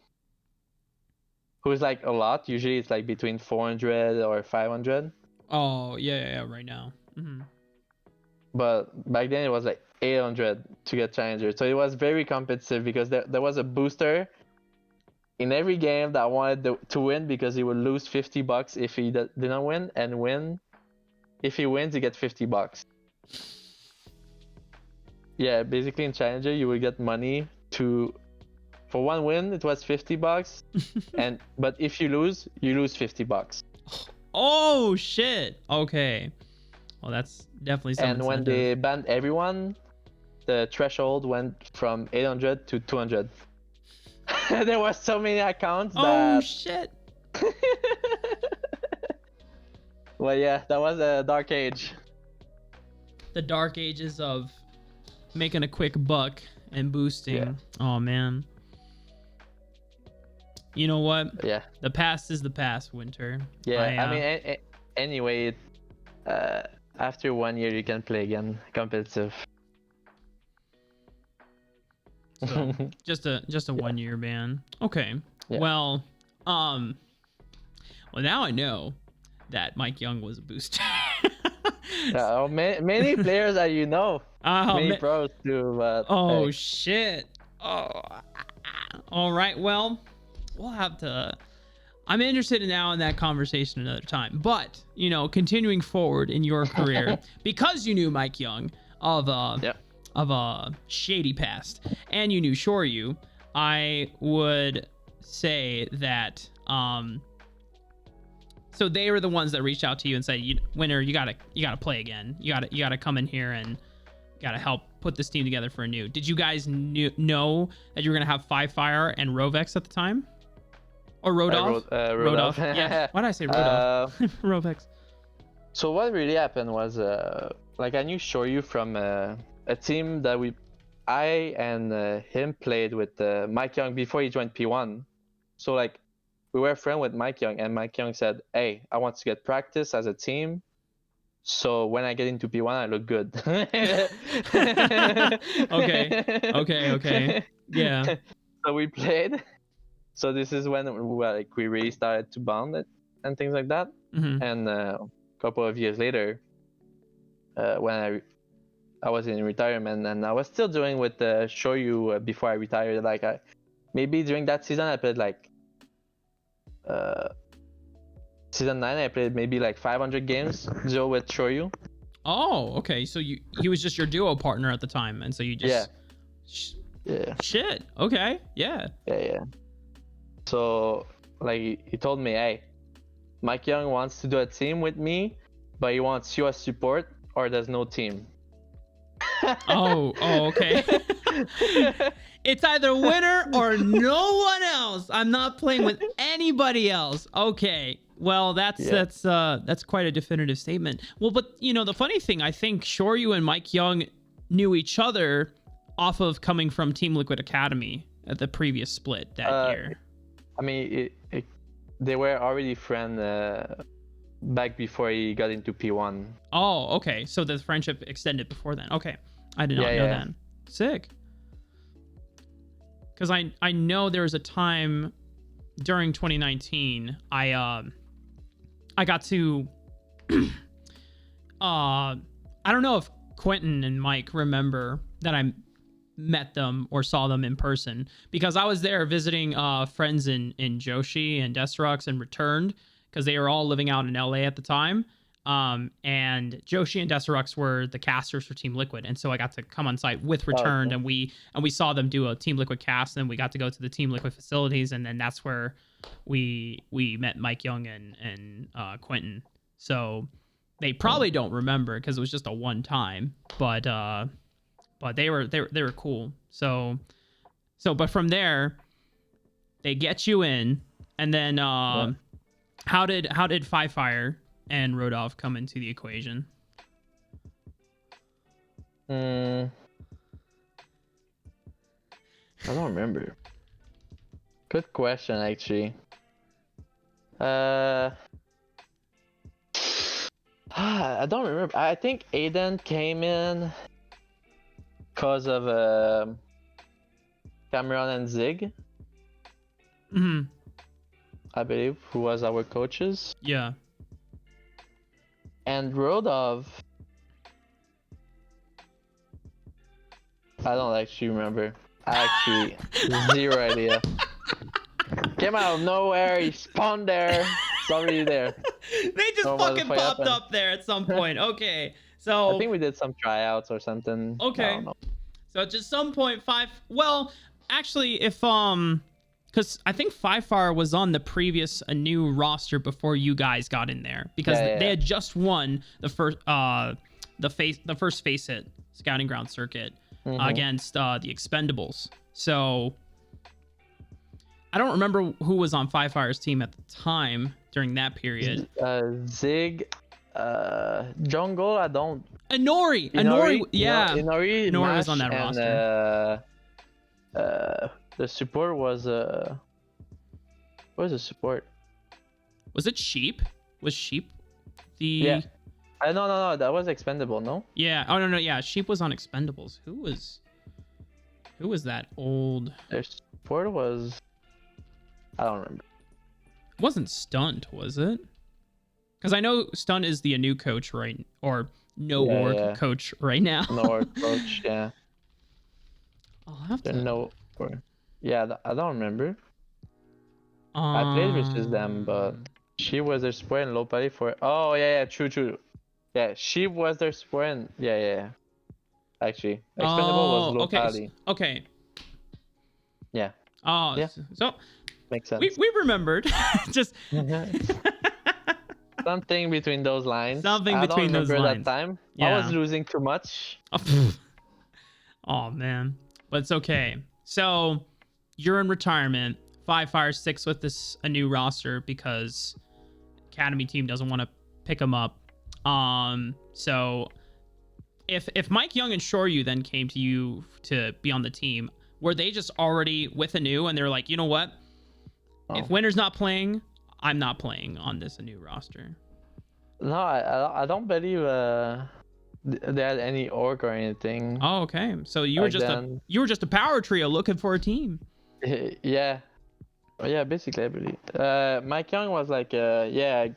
who's like a lot. Usually it's like between 400 or 500. Oh yeah, right now. Mm-hmm. But back then it was like 800 to get challenger, so it was very competitive because there was a booster in every game that wanted to win because he would lose $50 if he didn't win, and win if he wins, he get $50. Yeah, basically in challenger you would get money for one win it was $50, but if you lose $50. Oh shit. Okay. Well, that's definitely something. And when they banned everyone, the threshold went from 800 to 200. There were so many accounts that... Oh shit. Well, yeah, that was a dark age. The dark ages of making a quick buck and boosting. Yeah. Oh man. You know what? Yeah. The past is the past, Winter. Yeah, I mean, anyway, after 1 year you can play again competitive. So, just a 1 year ban. Okay. Yeah. Well, now I know that Mike Young was a booster. Many players that you know. Many pros too, but hey. Shit. Oh. All right. Well, we'll have to. I'm interested now in that conversation another time. But continuing forward in your career, because you knew Mike Young of a shady past, and you knew Shoryu, I would say that so they were the ones that reached out to you and said, Winter, you gotta play again. You gotta come in here and gotta help put this team together for a new. Did you guys know that you were gonna have Five Fire and Rovex at the time? Or Rodolph? Rodolph. Yeah. Why did I say Rodolph? Rovex. So what really happened was, like, I knew Shoryu from a team that I and him played with Mike Young before he joined P1. So like, we were friends with Mike Young, and Mike Young said, "Hey, I want to get practice as a team. So when I get into P1, I look good." Okay. Yeah. So we played. So this is when we really started to bond it and things like that. Mm-hmm. And a couple of years later, when I was in retirement, and I was still doing with Shoryu before I retired. Like maybe during that season I played like season 9 I played maybe like 500 games duo with Shoryu. Oh, okay. So he was just your duo partner at the time, and so you just yeah. Shit. Okay. Yeah. Yeah. So like he told me, "Hey, Mike Young wants to do a team with me, but he wants you as support, or there's no team." Oh, okay. It's either Winner or no one else. I'm not playing with anybody else. Okay. Well, that's quite a definitive statement. Well, but the funny thing, I think Shoryu and Mike Young knew each other off of coming from Team Liquid Academy at the previous split that year. I mean, they were already friends back before he got into P1. Oh, okay. So the friendship extended before then. Okay, I did not know that. Sick. Because I know there was a time during 2019 I got to I don't know if Quentin and Mike remember that I met them or saw them in person, because I was there visiting friends in Joshi and Destrux and returned because they were all living out in LA at the time. And Joshi and Destrux were the casters for Team Liquid, and so I got to come on site with Returned, and we saw them do a Team Liquid cast, and we got to go to the Team Liquid facilities, and then that's where we met Mike Young and Quentin. So they probably don't remember because it was just a one time, but they were cool. So but from there they get you in, and then how did Five Fire and Rodolph come into the equation? I don't remember. Good question, actually. I don't remember. I think Aiden came in because of Cameron and Zig. Mm-hmm. I believe, who was our coaches. Yeah. And Rodolph, I don't actually remember. Actually, zero idea. Came out of nowhere, he spawned there. It's already there. They just fucking popped up there at some point. Okay, so I think we did some tryouts or something. Okay. I don't know. So at just some point, well, actually, if because I think Five Fire was on a new roster before you guys got in there, because they had just won the first Face It scouting ground circuit against the Expendables. So I don't remember who was on Five Fire's team at the time during that period. Zig, Jungle, I don't. Inori, yeah. Inori was on that roster. The support was what was the support? Was it Sheep? Was Sheep the? Yeah. No, that was Expendable, no? Yeah. Oh no, yeah. Sheep was on Expendables. Who was that old? Their support was. I don't remember. It wasn't Stunt, was it? Because I know Stunt is the new coach, right? Or org coach right now. No org coach, yeah. I'll have to. Yeah, I don't remember. I played versus them, but she was their support and low party for. Oh yeah, true. Yeah, she was their support and yeah. Actually, Expendable was low party. Okay. Yeah. Oh yeah. So makes sense. We remembered. Just something between those lines. Something between those lines. That time. Yeah. I was losing too much. Oh man, but it's okay. So you're in retirement. Five Fire sticks with a new roster because Academy team doesn't want to pick them up. So if Mike Young and Shoryu then came to you to be on the team, were they just already with Anu and they're like, you know what? If Winter's not playing, I'm not playing on this Anu roster? No, I don't believe they had any org or anything. Oh, okay. So you were just a power trio looking for a team. Yeah. Yeah, basically, I believe. Mike Young was like, the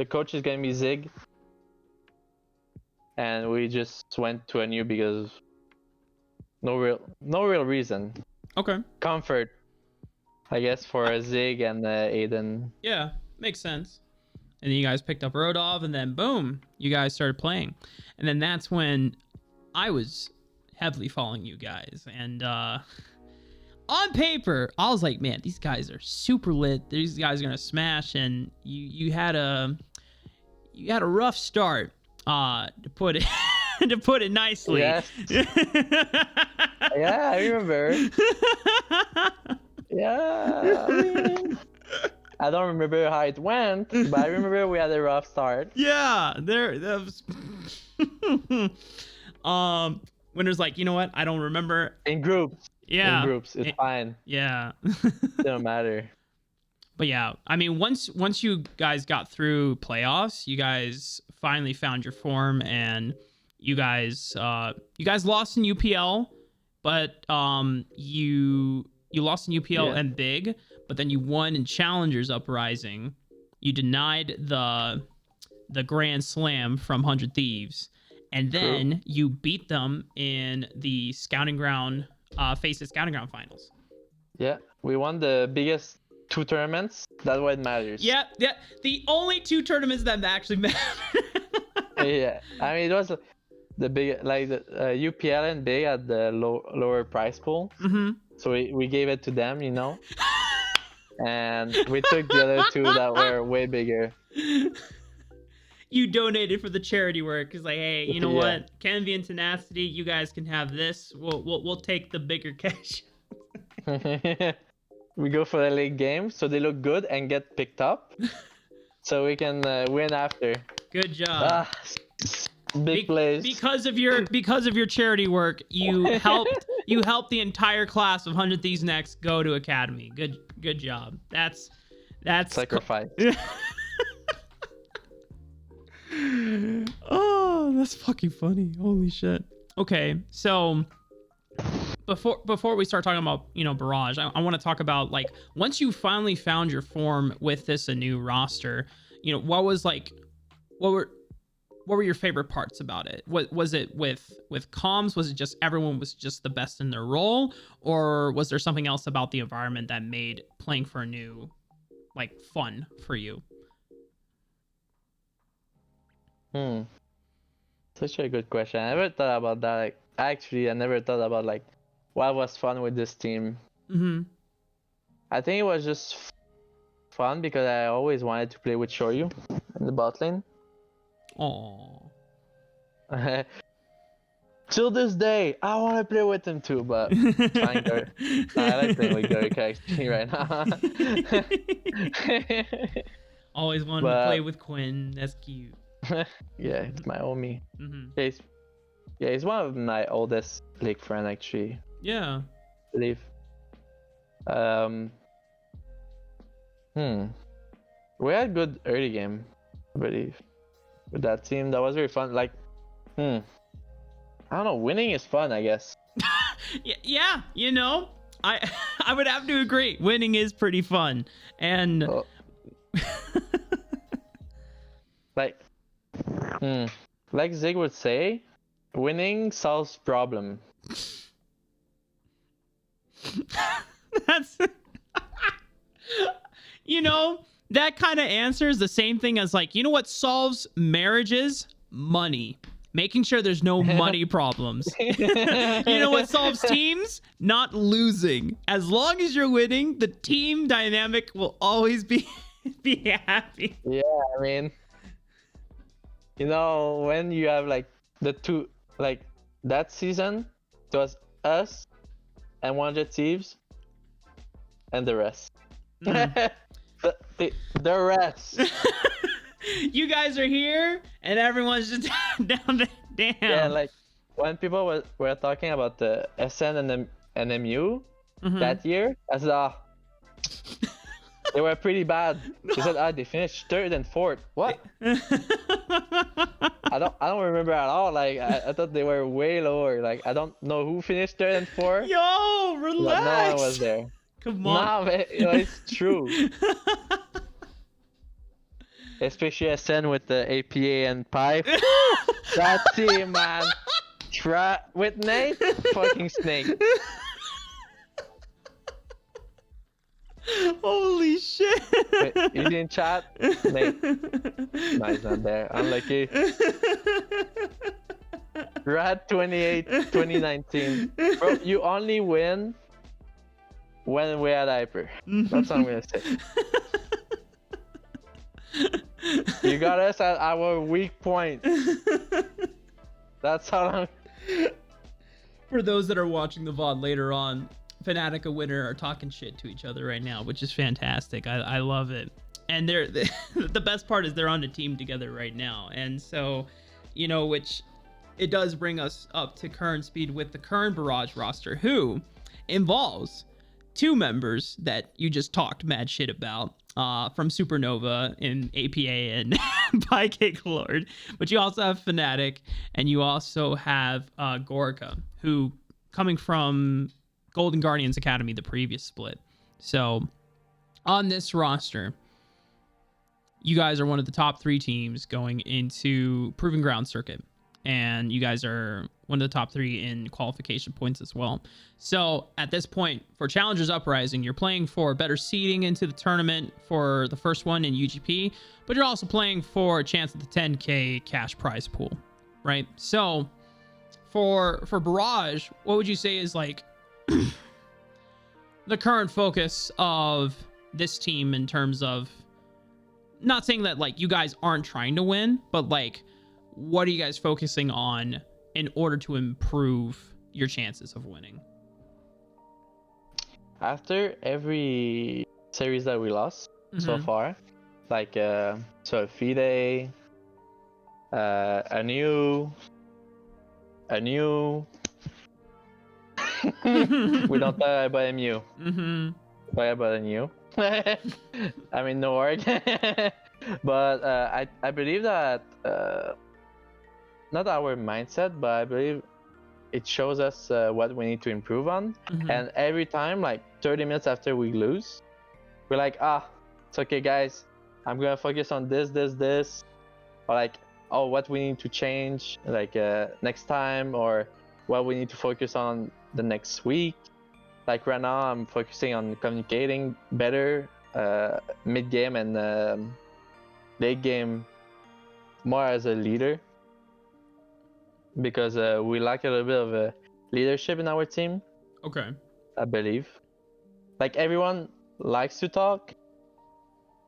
coach is gonna be Zig, and we just went to Anu because no real reason. Okay. Comfort, I guess, for Zig and Aiden. Yeah, makes sense. And then you guys picked up Rodolph, and then boom, you guys started playing. And then that's when I was heavily following you guys. And on paper, I was like, man, these guys are super lit. These guys are gonna smash. And you had a rough start, to put it nicely. Yes. Yeah, I remember. Yeah, I don't remember how it went, but I remember we had a rough start. Yeah, that was Winner's like, you know what? I don't remember. In groups. Yeah. In groups, it's fine. Yeah. It don't matter. But yeah, I mean, once you guys got through playoffs, you guys finally found your form, and you guys lost in UPL, but you lost in UPL and big, but then you won in Challengers Uprising. You denied the Grand Slam from 100 Thieves, and then you beat them in the Scouting Ground Faces Scouting Ground finals. Yeah, we won the biggest 2 tournaments. That's what matters. Yeah. The only 2 tournaments that actually matter. Yeah, I mean, it was the big, like the UPL and big at the lower price pool. So we gave it to them, you know, and we took the other 2 that were way bigger. You donated for the charity work. It's like, hey, you know what? Canvy and Tenacity, you guys can have this. We'll take the bigger cash. We go for the late game, so they look good and get picked up, so we can win after. Good job. Big plays. Because of your charity work, you helped the entire class of 100 Thieves Next go to Academy. Good job. That's sacrifice. Oh, that's fucking funny. Holy shit. Okay, so before we start talking about, you know, Barrage, I want to talk about, like, once you finally found your form with this a new roster, you know, what were your favorite parts about it? What was it with comms? Was it just everyone was just the best in their role, or was there something else about the environment that made playing for a new, like, fun for you? Such a good question. I never thought about that. Like, actually, I never thought about, like, what was fun with this team. I think it was just fun because I always wanted to play with Shoryu in the bot lane. Oh. Till this day, I want to play with him too, but fine, I like playing with Gary actually right now. Always wanted to play with Quinn. That's cute. Yeah, it's my homie. He's one of my oldest league friend actually. Yeah. I believe. We had good early game, I believe, with that team. That was very fun. Like, I don't know. Winning is fun, I guess. Yeah. You know, I would have to agree. Winning is pretty fun, and like Zig would say, winning solves problem. That's you know, that kind of answers the same thing as, like, you know what solves marriages? Money. Making sure there's no money problems. You know what solves teams? Not losing. As long as you're winning, the team dynamic will always be happy. Yeah, I mean, you know, when you have, like, the 2, like, that season, it was us and 100 Thieves and the rest. The rest. You guys are here and everyone's just down. Yeah, like, when people were talking about the SN and MU that year, I said, they were pretty bad. They said, they finished 3rd and 4th. What? I don't remember at all. Like, I thought they were way lower. Like, I don't know who finished 3rd and 4th. Yo, relax. But no one was there. Come on. Nah, man, you know, it's true. Especially SN with the APA and Pipe. That team, man. With Nate, fucking snake. Holy shit. Wait, you didn't chat? Nate. No, he's not there. I'm lucky. Rat 28, 2019. Bro, you only win when we're at Hyper. That's what I'm gonna say. You got us at our weak point. That's how I'm... For those that are watching the VOD later on, Fnatic and Winner are talking shit to each other right now, which is fantastic. I love it. And they're the best part is they're on a team together right now. And so, which it does bring us up to current speed with the current Barrage roster, who involves two members that you just talked mad shit about from Supernova in APA and Pancake Lord. But you also have Fnatic, and you also have Gorka, who coming from Golden Guardians Academy, the previous split. So on this roster, you guys are one of the top 3 teams going into Proving Ground circuit. And you guys are one of the top 3 in qualification points as well. So at this point, for Challengers Uprising, you're playing for better seeding into the tournament for the first one in UGP, but you're also playing for a chance at the 10K cash prize pool, right? So for Barrage, what would you say is like the current focus of this team in terms of, not saying that like you guys aren't trying to win, but like, what are you guys focusing on in order to improve your chances of winning? After every series that we lost so far, like so FIDE, a new we don't talk about MU. Talk about a new. I mean, no work. But I believe that not our mindset, but I believe it shows us what we need to improve on. And every time, like 30 minutes after we lose, we're like, it's okay, guys. I'm gonna focus on this, or like, oh, what we need to change, like next time, or what we need to focus on the next week. Like right now, I'm focusing on communicating better mid game and late game more as a leader, because we lack a little bit of leadership in our team. Okay. I believe. Like everyone likes to talk,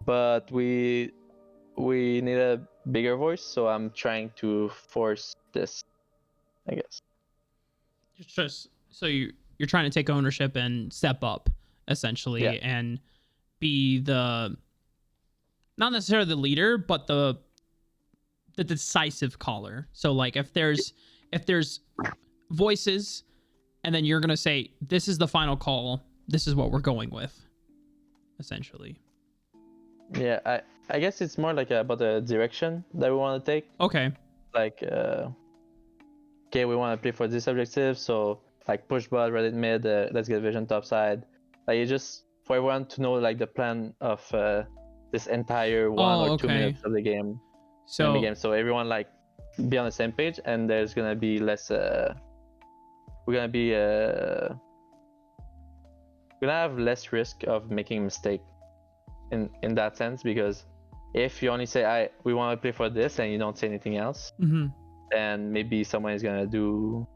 but we need a bigger voice, so I'm trying to force this, I guess. Just so you're trying to take ownership and step up, essentially, and be the, not necessarily the leader, but the decisive caller. So like if there's voices, and then you're gonna say, this is the final call, this is what we're going with, essentially. Yeah, I guess it's more like about the direction that we want to take. Okay. Like okay, we want to play for this objective, so like push bot, Reddit mid, let's get vision top side. Like it's just for everyone to know like the plan of this entire 1 or 2 minutes of the game. So everyone like be on the same page, and there's gonna be less we're gonna have less risk of making a mistake in that sense, because if you only say we want to play for this and you don't say anything else, then maybe someone is gonna do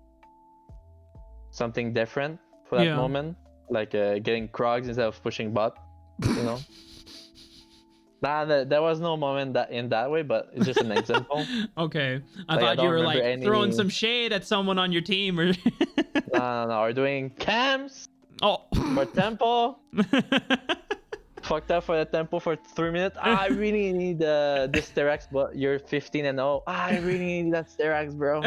something different for that moment, like getting Krogs instead of pushing bot, you know. Nah, there was no moment that in that way, but it's just an example. Okay, I thought you were like throwing some shade at someone on your team, or no, we're doing cams. For tempo. Fucked up for the tempo for 3 minutes. I really need this Sterex, but you're 15-0. I really need that Sterex, bro.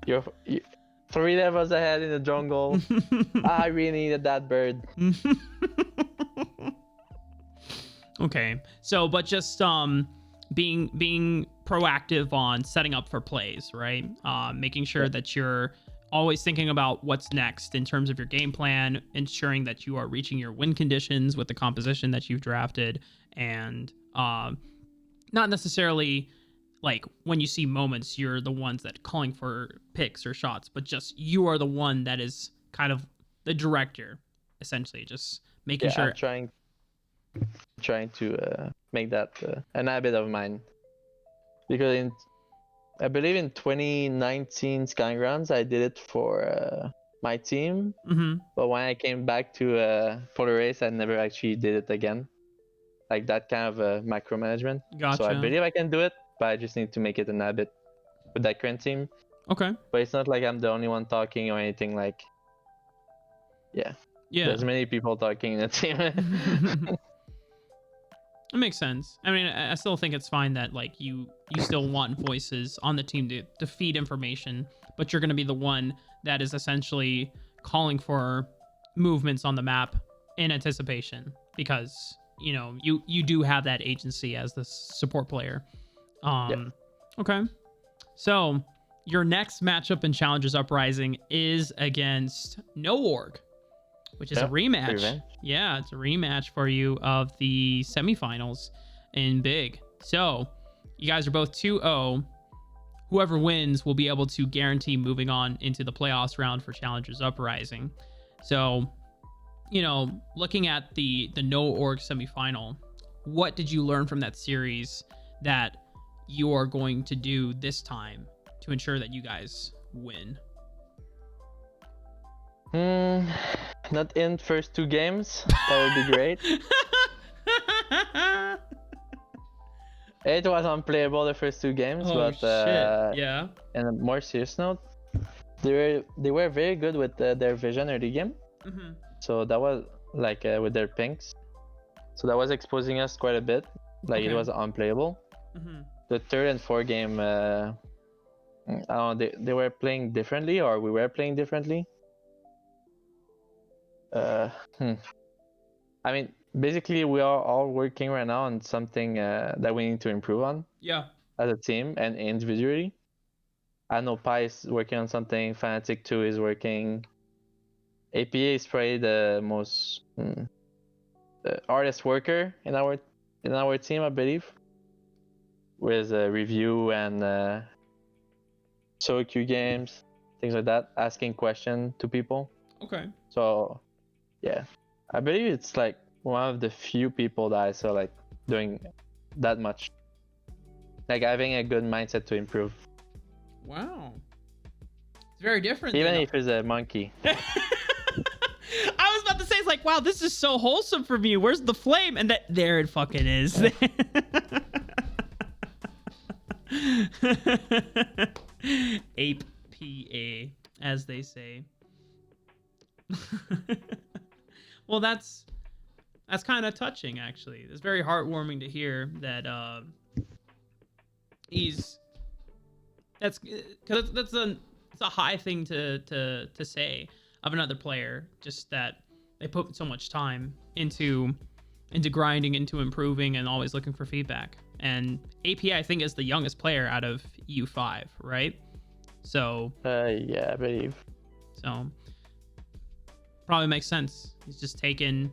You're 3 levels ahead in the jungle. I really needed that bird. Okay, so but just being proactive on setting up for plays, right? Making sure that you're always thinking about what's next in terms of your game plan, ensuring that you are reaching your win conditions with the composition that you've drafted, and not necessarily like when you see moments, you're the ones that calling for picks or shots, but just you are the one that is kind of the director, essentially, just making sure. I'm trying to make that an habit of mine, because I believe in 2019 Skygrounds I did it for my team, but when I came back to Polar Race, I never actually did it again, like that kind of micromanagement. Gotcha. So I believe I can do it, but I just need to make it an habit with that current team. Okay. But it's not like I'm the only one talking or anything. Like, yeah. There's many people talking in the team. It makes sense. I mean, I still think it's fine that like you still want voices on the team to feed information, but you're going to be the one that is essentially calling for movements on the map in anticipation, because you do have that agency as the support player. Okay. So your next matchup in Challengers Uprising is against No Org, which is a rematch. Revenge. Yeah, it's a rematch for you of the semifinals in Big. So you guys are both 2-0. Whoever wins will be able to guarantee moving on into the playoffs round for Challengers Uprising. So, looking at the No Org semifinal, what did you learn from that series that you are going to do this time to ensure that you guys win? Not in first 2 games. That would be great. It was unplayable the first 2 games, but shit. Yeah. And a more serious note, they were very good with their vision early game. So that was like with their pinks. So that was exposing us quite a bit. Like it was unplayable. The third and fourth game, I don't know, they were playing differently, or we were playing differently. I mean, basically we are all working right now on something that we need to improve on. Yeah. As a team and individually. I know Pi is working on something. Fnatic 2 is working. APA is probably the most the hardest worker in our team, I believe. With review and solo queue games, things like that, asking questions to people. Okay. So, yeah, I believe it's like one of the few people that I saw like doing that much, like having a good mindset to improve. Wow, it's very different. Even if it's a monkey. I was about to say, it's like, wow, this is so wholesome from you. Where's the flame? And there it fucking is. Ape PA, as they say. Well, that's kind of touching, actually. It's very heartwarming to hear that because that's a high thing to say of another player, just that they put so much time into grinding, into improving, and always looking for feedback. And AP, I think, is the youngest player out of U5, right? So yeah, I believe so. Probably makes sense. He's just taken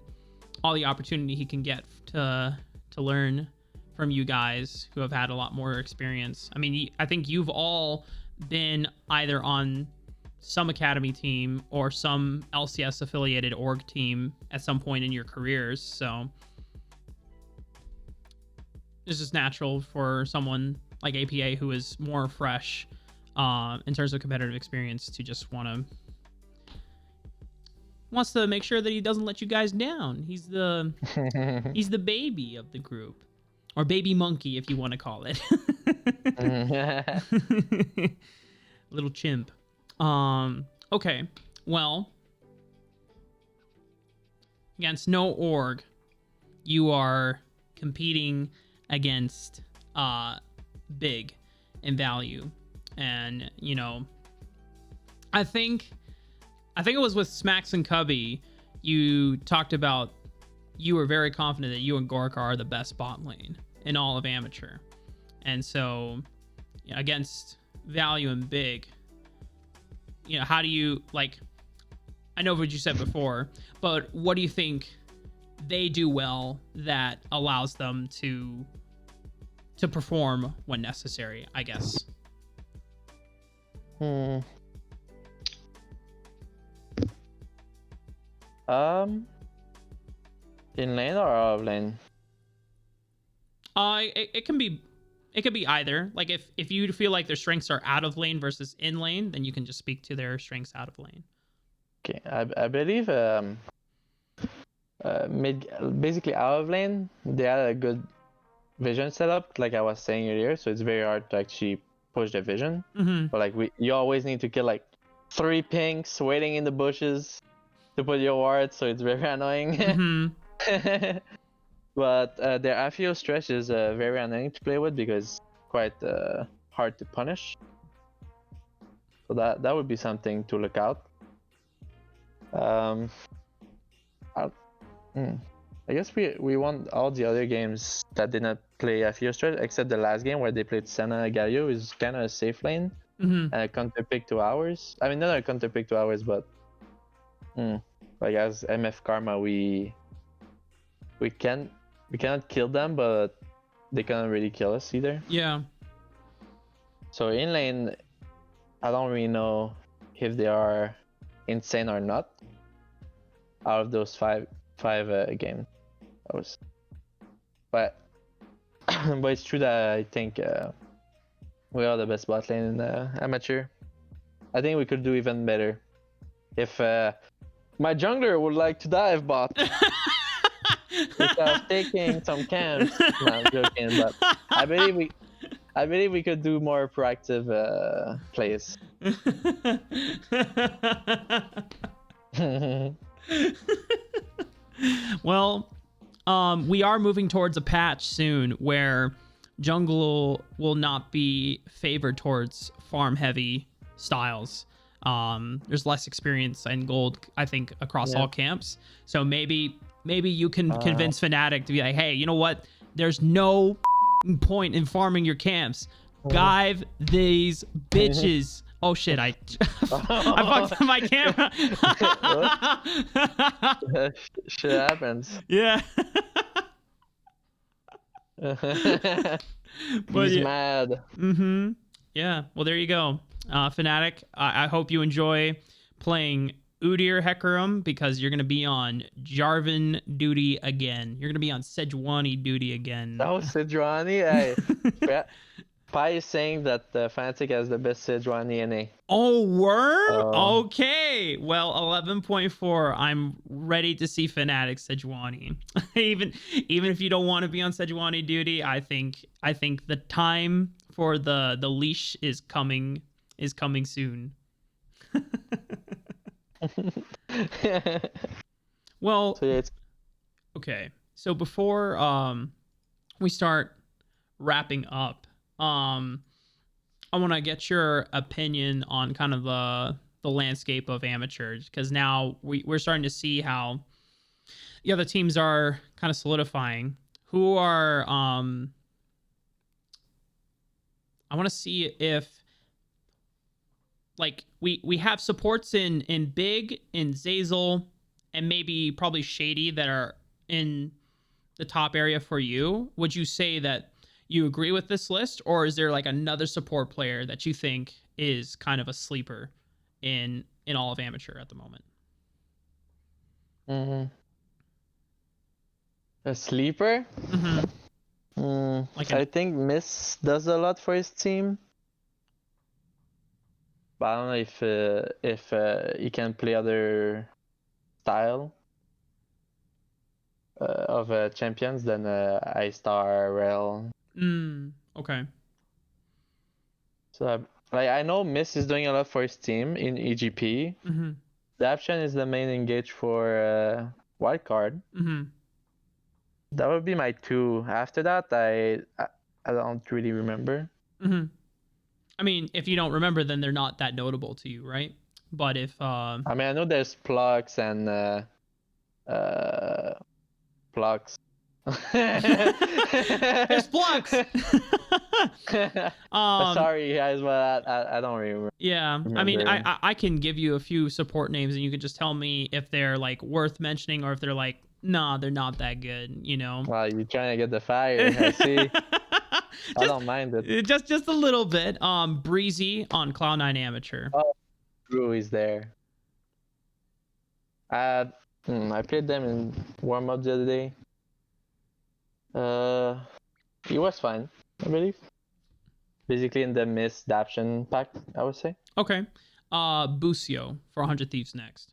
all the opportunity he can get to learn from you guys who have had a lot more experience. I mean, I think you've all been either on some academy team or some LCS affiliated org team at some point in your careers. So it's just natural for someone like APA, who is more fresh in terms of competitive experience, to just wants to make sure that he doesn't let you guys down. He's the baby of the group, or baby monkey, if you want to call it. Little chimp. Okay. Well, against No Org, you are competing against Big in value, and I think it was with Smacks and Cubby, you talked about you were very confident that you and Gorka are the best bot lane in all of Amateur. And so against Value and Big, how do you, like, I know what you said before, but what do you think they do well that allows them to perform when necessary, I guess? In lane or out of lane? It can be either. Like if you feel like their strengths are out of lane versus in lane, then you can just speak to their strengths out of lane. Okay, I believe basically out of lane, they had a good vision setup, like I was saying earlier, so it's very hard to actually push division. Mm-hmm. But like you always need to kill like 3 pinks waiting in the bushes to put your ward, so it's very annoying. Mm-hmm. But the Afio stretch is very annoying to play with because quite hard to punish. So that would be something to look out. I guess we won all the other games that did not play Afio stretch, except the last game where they played Senna Galio, is kind of a safe lane. Mm-hmm. And a counter pick 2 hours. I mean, not a counter pick 2 hours, but like as MF Karma, we cannot kill them, but they cannot really kill us either. Yeah. So in lane, I don't really know if they are insane or not. Out of those five games, but but it's true that I think we are the best bot lane in amateur. I think we could do even better if my jungler would like to dive bot. Without taking some camps. No, I'm joking, but I believe we could do more proactive plays. Well, we are moving towards a patch soon where jungle will not be favored towards farm heavy styles. There's less experience and gold, I think, across all camps. So maybe you can convince Fnatic to be like, hey, you know what? There's no point in farming your camps. Dive these bitches. Oh shit! I fucked up my camera. Shit happens. Yeah. He's mad. Mm-hmm. Yeah. Well, there you go. Fnatic, I hope you enjoy playing Udyr Hecarim, because you're going to be on Jarvan duty again. You're going to be on Sejuani duty again. Oh, Sejuani? Hey. Pi is saying that Fnatic has the best Sejuani NA. Oh, word? Okay. Well, 11.4. I'm ready to see Fnatic Sejuani. even if you don't want to be on Sejuani duty, I think the time for the leash is coming soon. Well, so okay. So before we start wrapping up, I want to get your opinion on kind of the landscape of amateurs, because now we're starting to see how the other teams are kind of solidifying. Who are I want to see if, like, we have supports in Big, in Zazel, and maybe probably Shady that are in the top area for you. Would you say that you agree with this list, or is there like another support player that you think is kind of a sleeper in all of amateur at the moment? A sleeper? I think Miss does a lot for his team. But I don't know if he can play other style of champions than I-Star, Rel. Okay. So I know Miss is doing a lot for his team in EGP. Daption is the main engage for wildcard. That would be my 2. After that, I don't really remember. I mean, if you don't remember, then they're not that notable to you, right? But if I mean, I know there's Plux and Plux. There's Plux. Sorry guys, but I don't remember. Yeah, I mean, I can give you a few support names, and you can just tell me if they're like worth mentioning, or if they're like, nah, they're not that good, you know? Wow, you're trying to get the fire. I see. I don't mind it. Just a little bit. Breezy on Cloud9 Amateur. Oh, Drew is there. I played them in warm up the other day. He was fine, I believe. Basically in the Miss Daption pack, I would say. Okay. Busio for 100 Thieves next.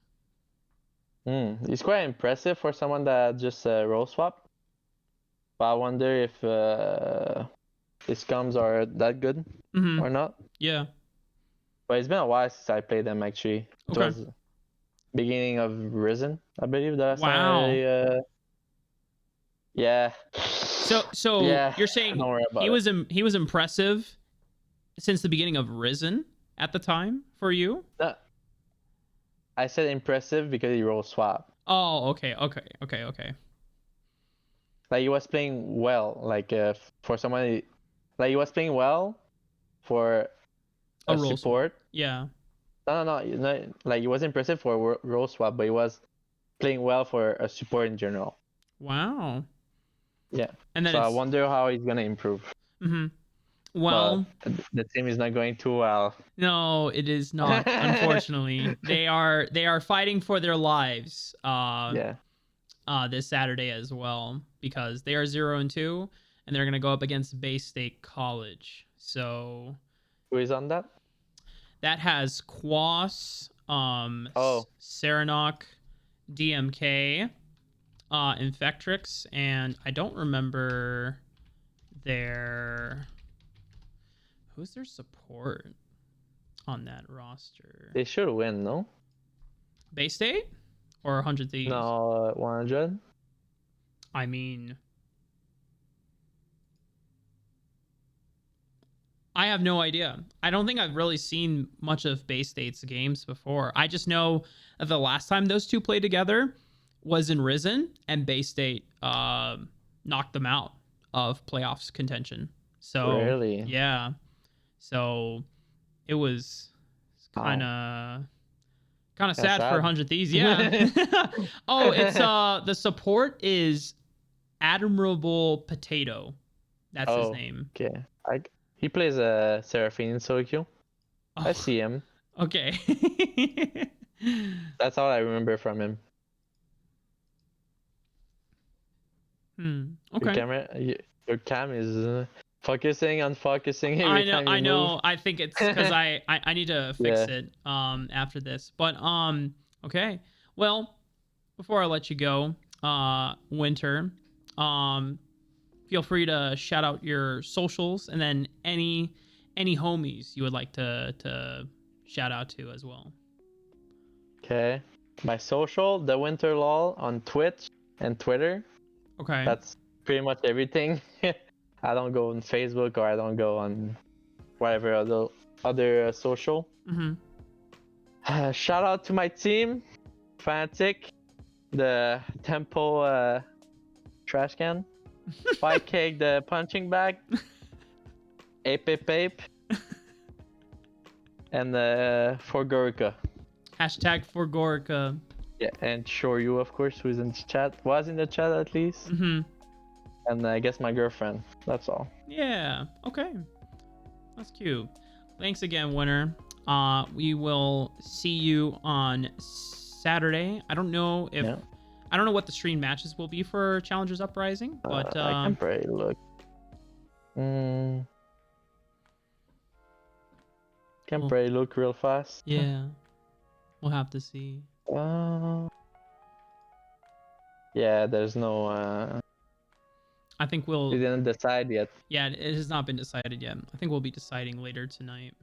He's quite impressive for someone that just role swap. But I wonder his comms are that good or not. Yeah. But it's been a while since I played them actually. It Okay. was beginning of Risen, I believe. That's Wow. Yeah. So yeah. you're saying Don't worry about he was impressive since the beginning of Risen at the time for you? No, I said impressive because he rolled swap. Oh, okay. Like he was playing well. Like for somebody, like he was playing well for A a roll support. swap. Yeah. No. Like he was impressive for roll swap, but he was playing well for a support in general. Wow. Yeah. And then so I wonder how he's gonna improve. Well, but the team is not going too well. no, it is not. Unfortunately, they are fighting for their lives. This Saturday as well because they are 0-2 and they're gonna go up against Bay State College. So who is on that? That has Quas, Oh. Serenok, DMK, Infectrix, and I don't remember who's their support on that roster. They should win, no? Bay State or 100 Thieves? No, 100. I mean, I have no idea. I don't think I've really seen much of Bay State's games before. I just know that the last time those two played together was in Risen, and Bay State knocked them out of playoffs contention. So really? Yeah. So it was kind of sad for 100 Thieves. Yeah. Oh, it's the support is Admirable Potato. That's his name. Okay. He plays a Seraphine in solo queue. I see him. Okay. That's all I remember from him. Okay. Your cam is focusing on focusing every time you I know. move. I think it's because I need to fix it after this. But okay. Well, before I let you go, Winter, feel free to shout out your socials and then any homies you would like to shout out to as well. Okay. My social, The Winter Lol on Twitch and Twitter. Okay. That's pretty much everything. I don't go on Facebook or I don't go on whatever other social. Shout out to my team, Fanatic, the Tempo trash can, Fight Cake, the punching bag, Ape, and for Gorica. Hashtag for Gorica. Yeah, and Shoryu, of course, who's in the chat, was in the chat at least. And I guess my girlfriend. That's all. Yeah. Okay. That's cute. Thanks again, Winter. We will see you on Saturday. I don't know what the stream matches will be for Challengers Uprising, but I can probably look. Can probably look real fast. Yeah. We'll have to see. Yeah, there's no I think we didn't decide yet. Yeah, it has not been decided yet. I think we'll be deciding later tonight.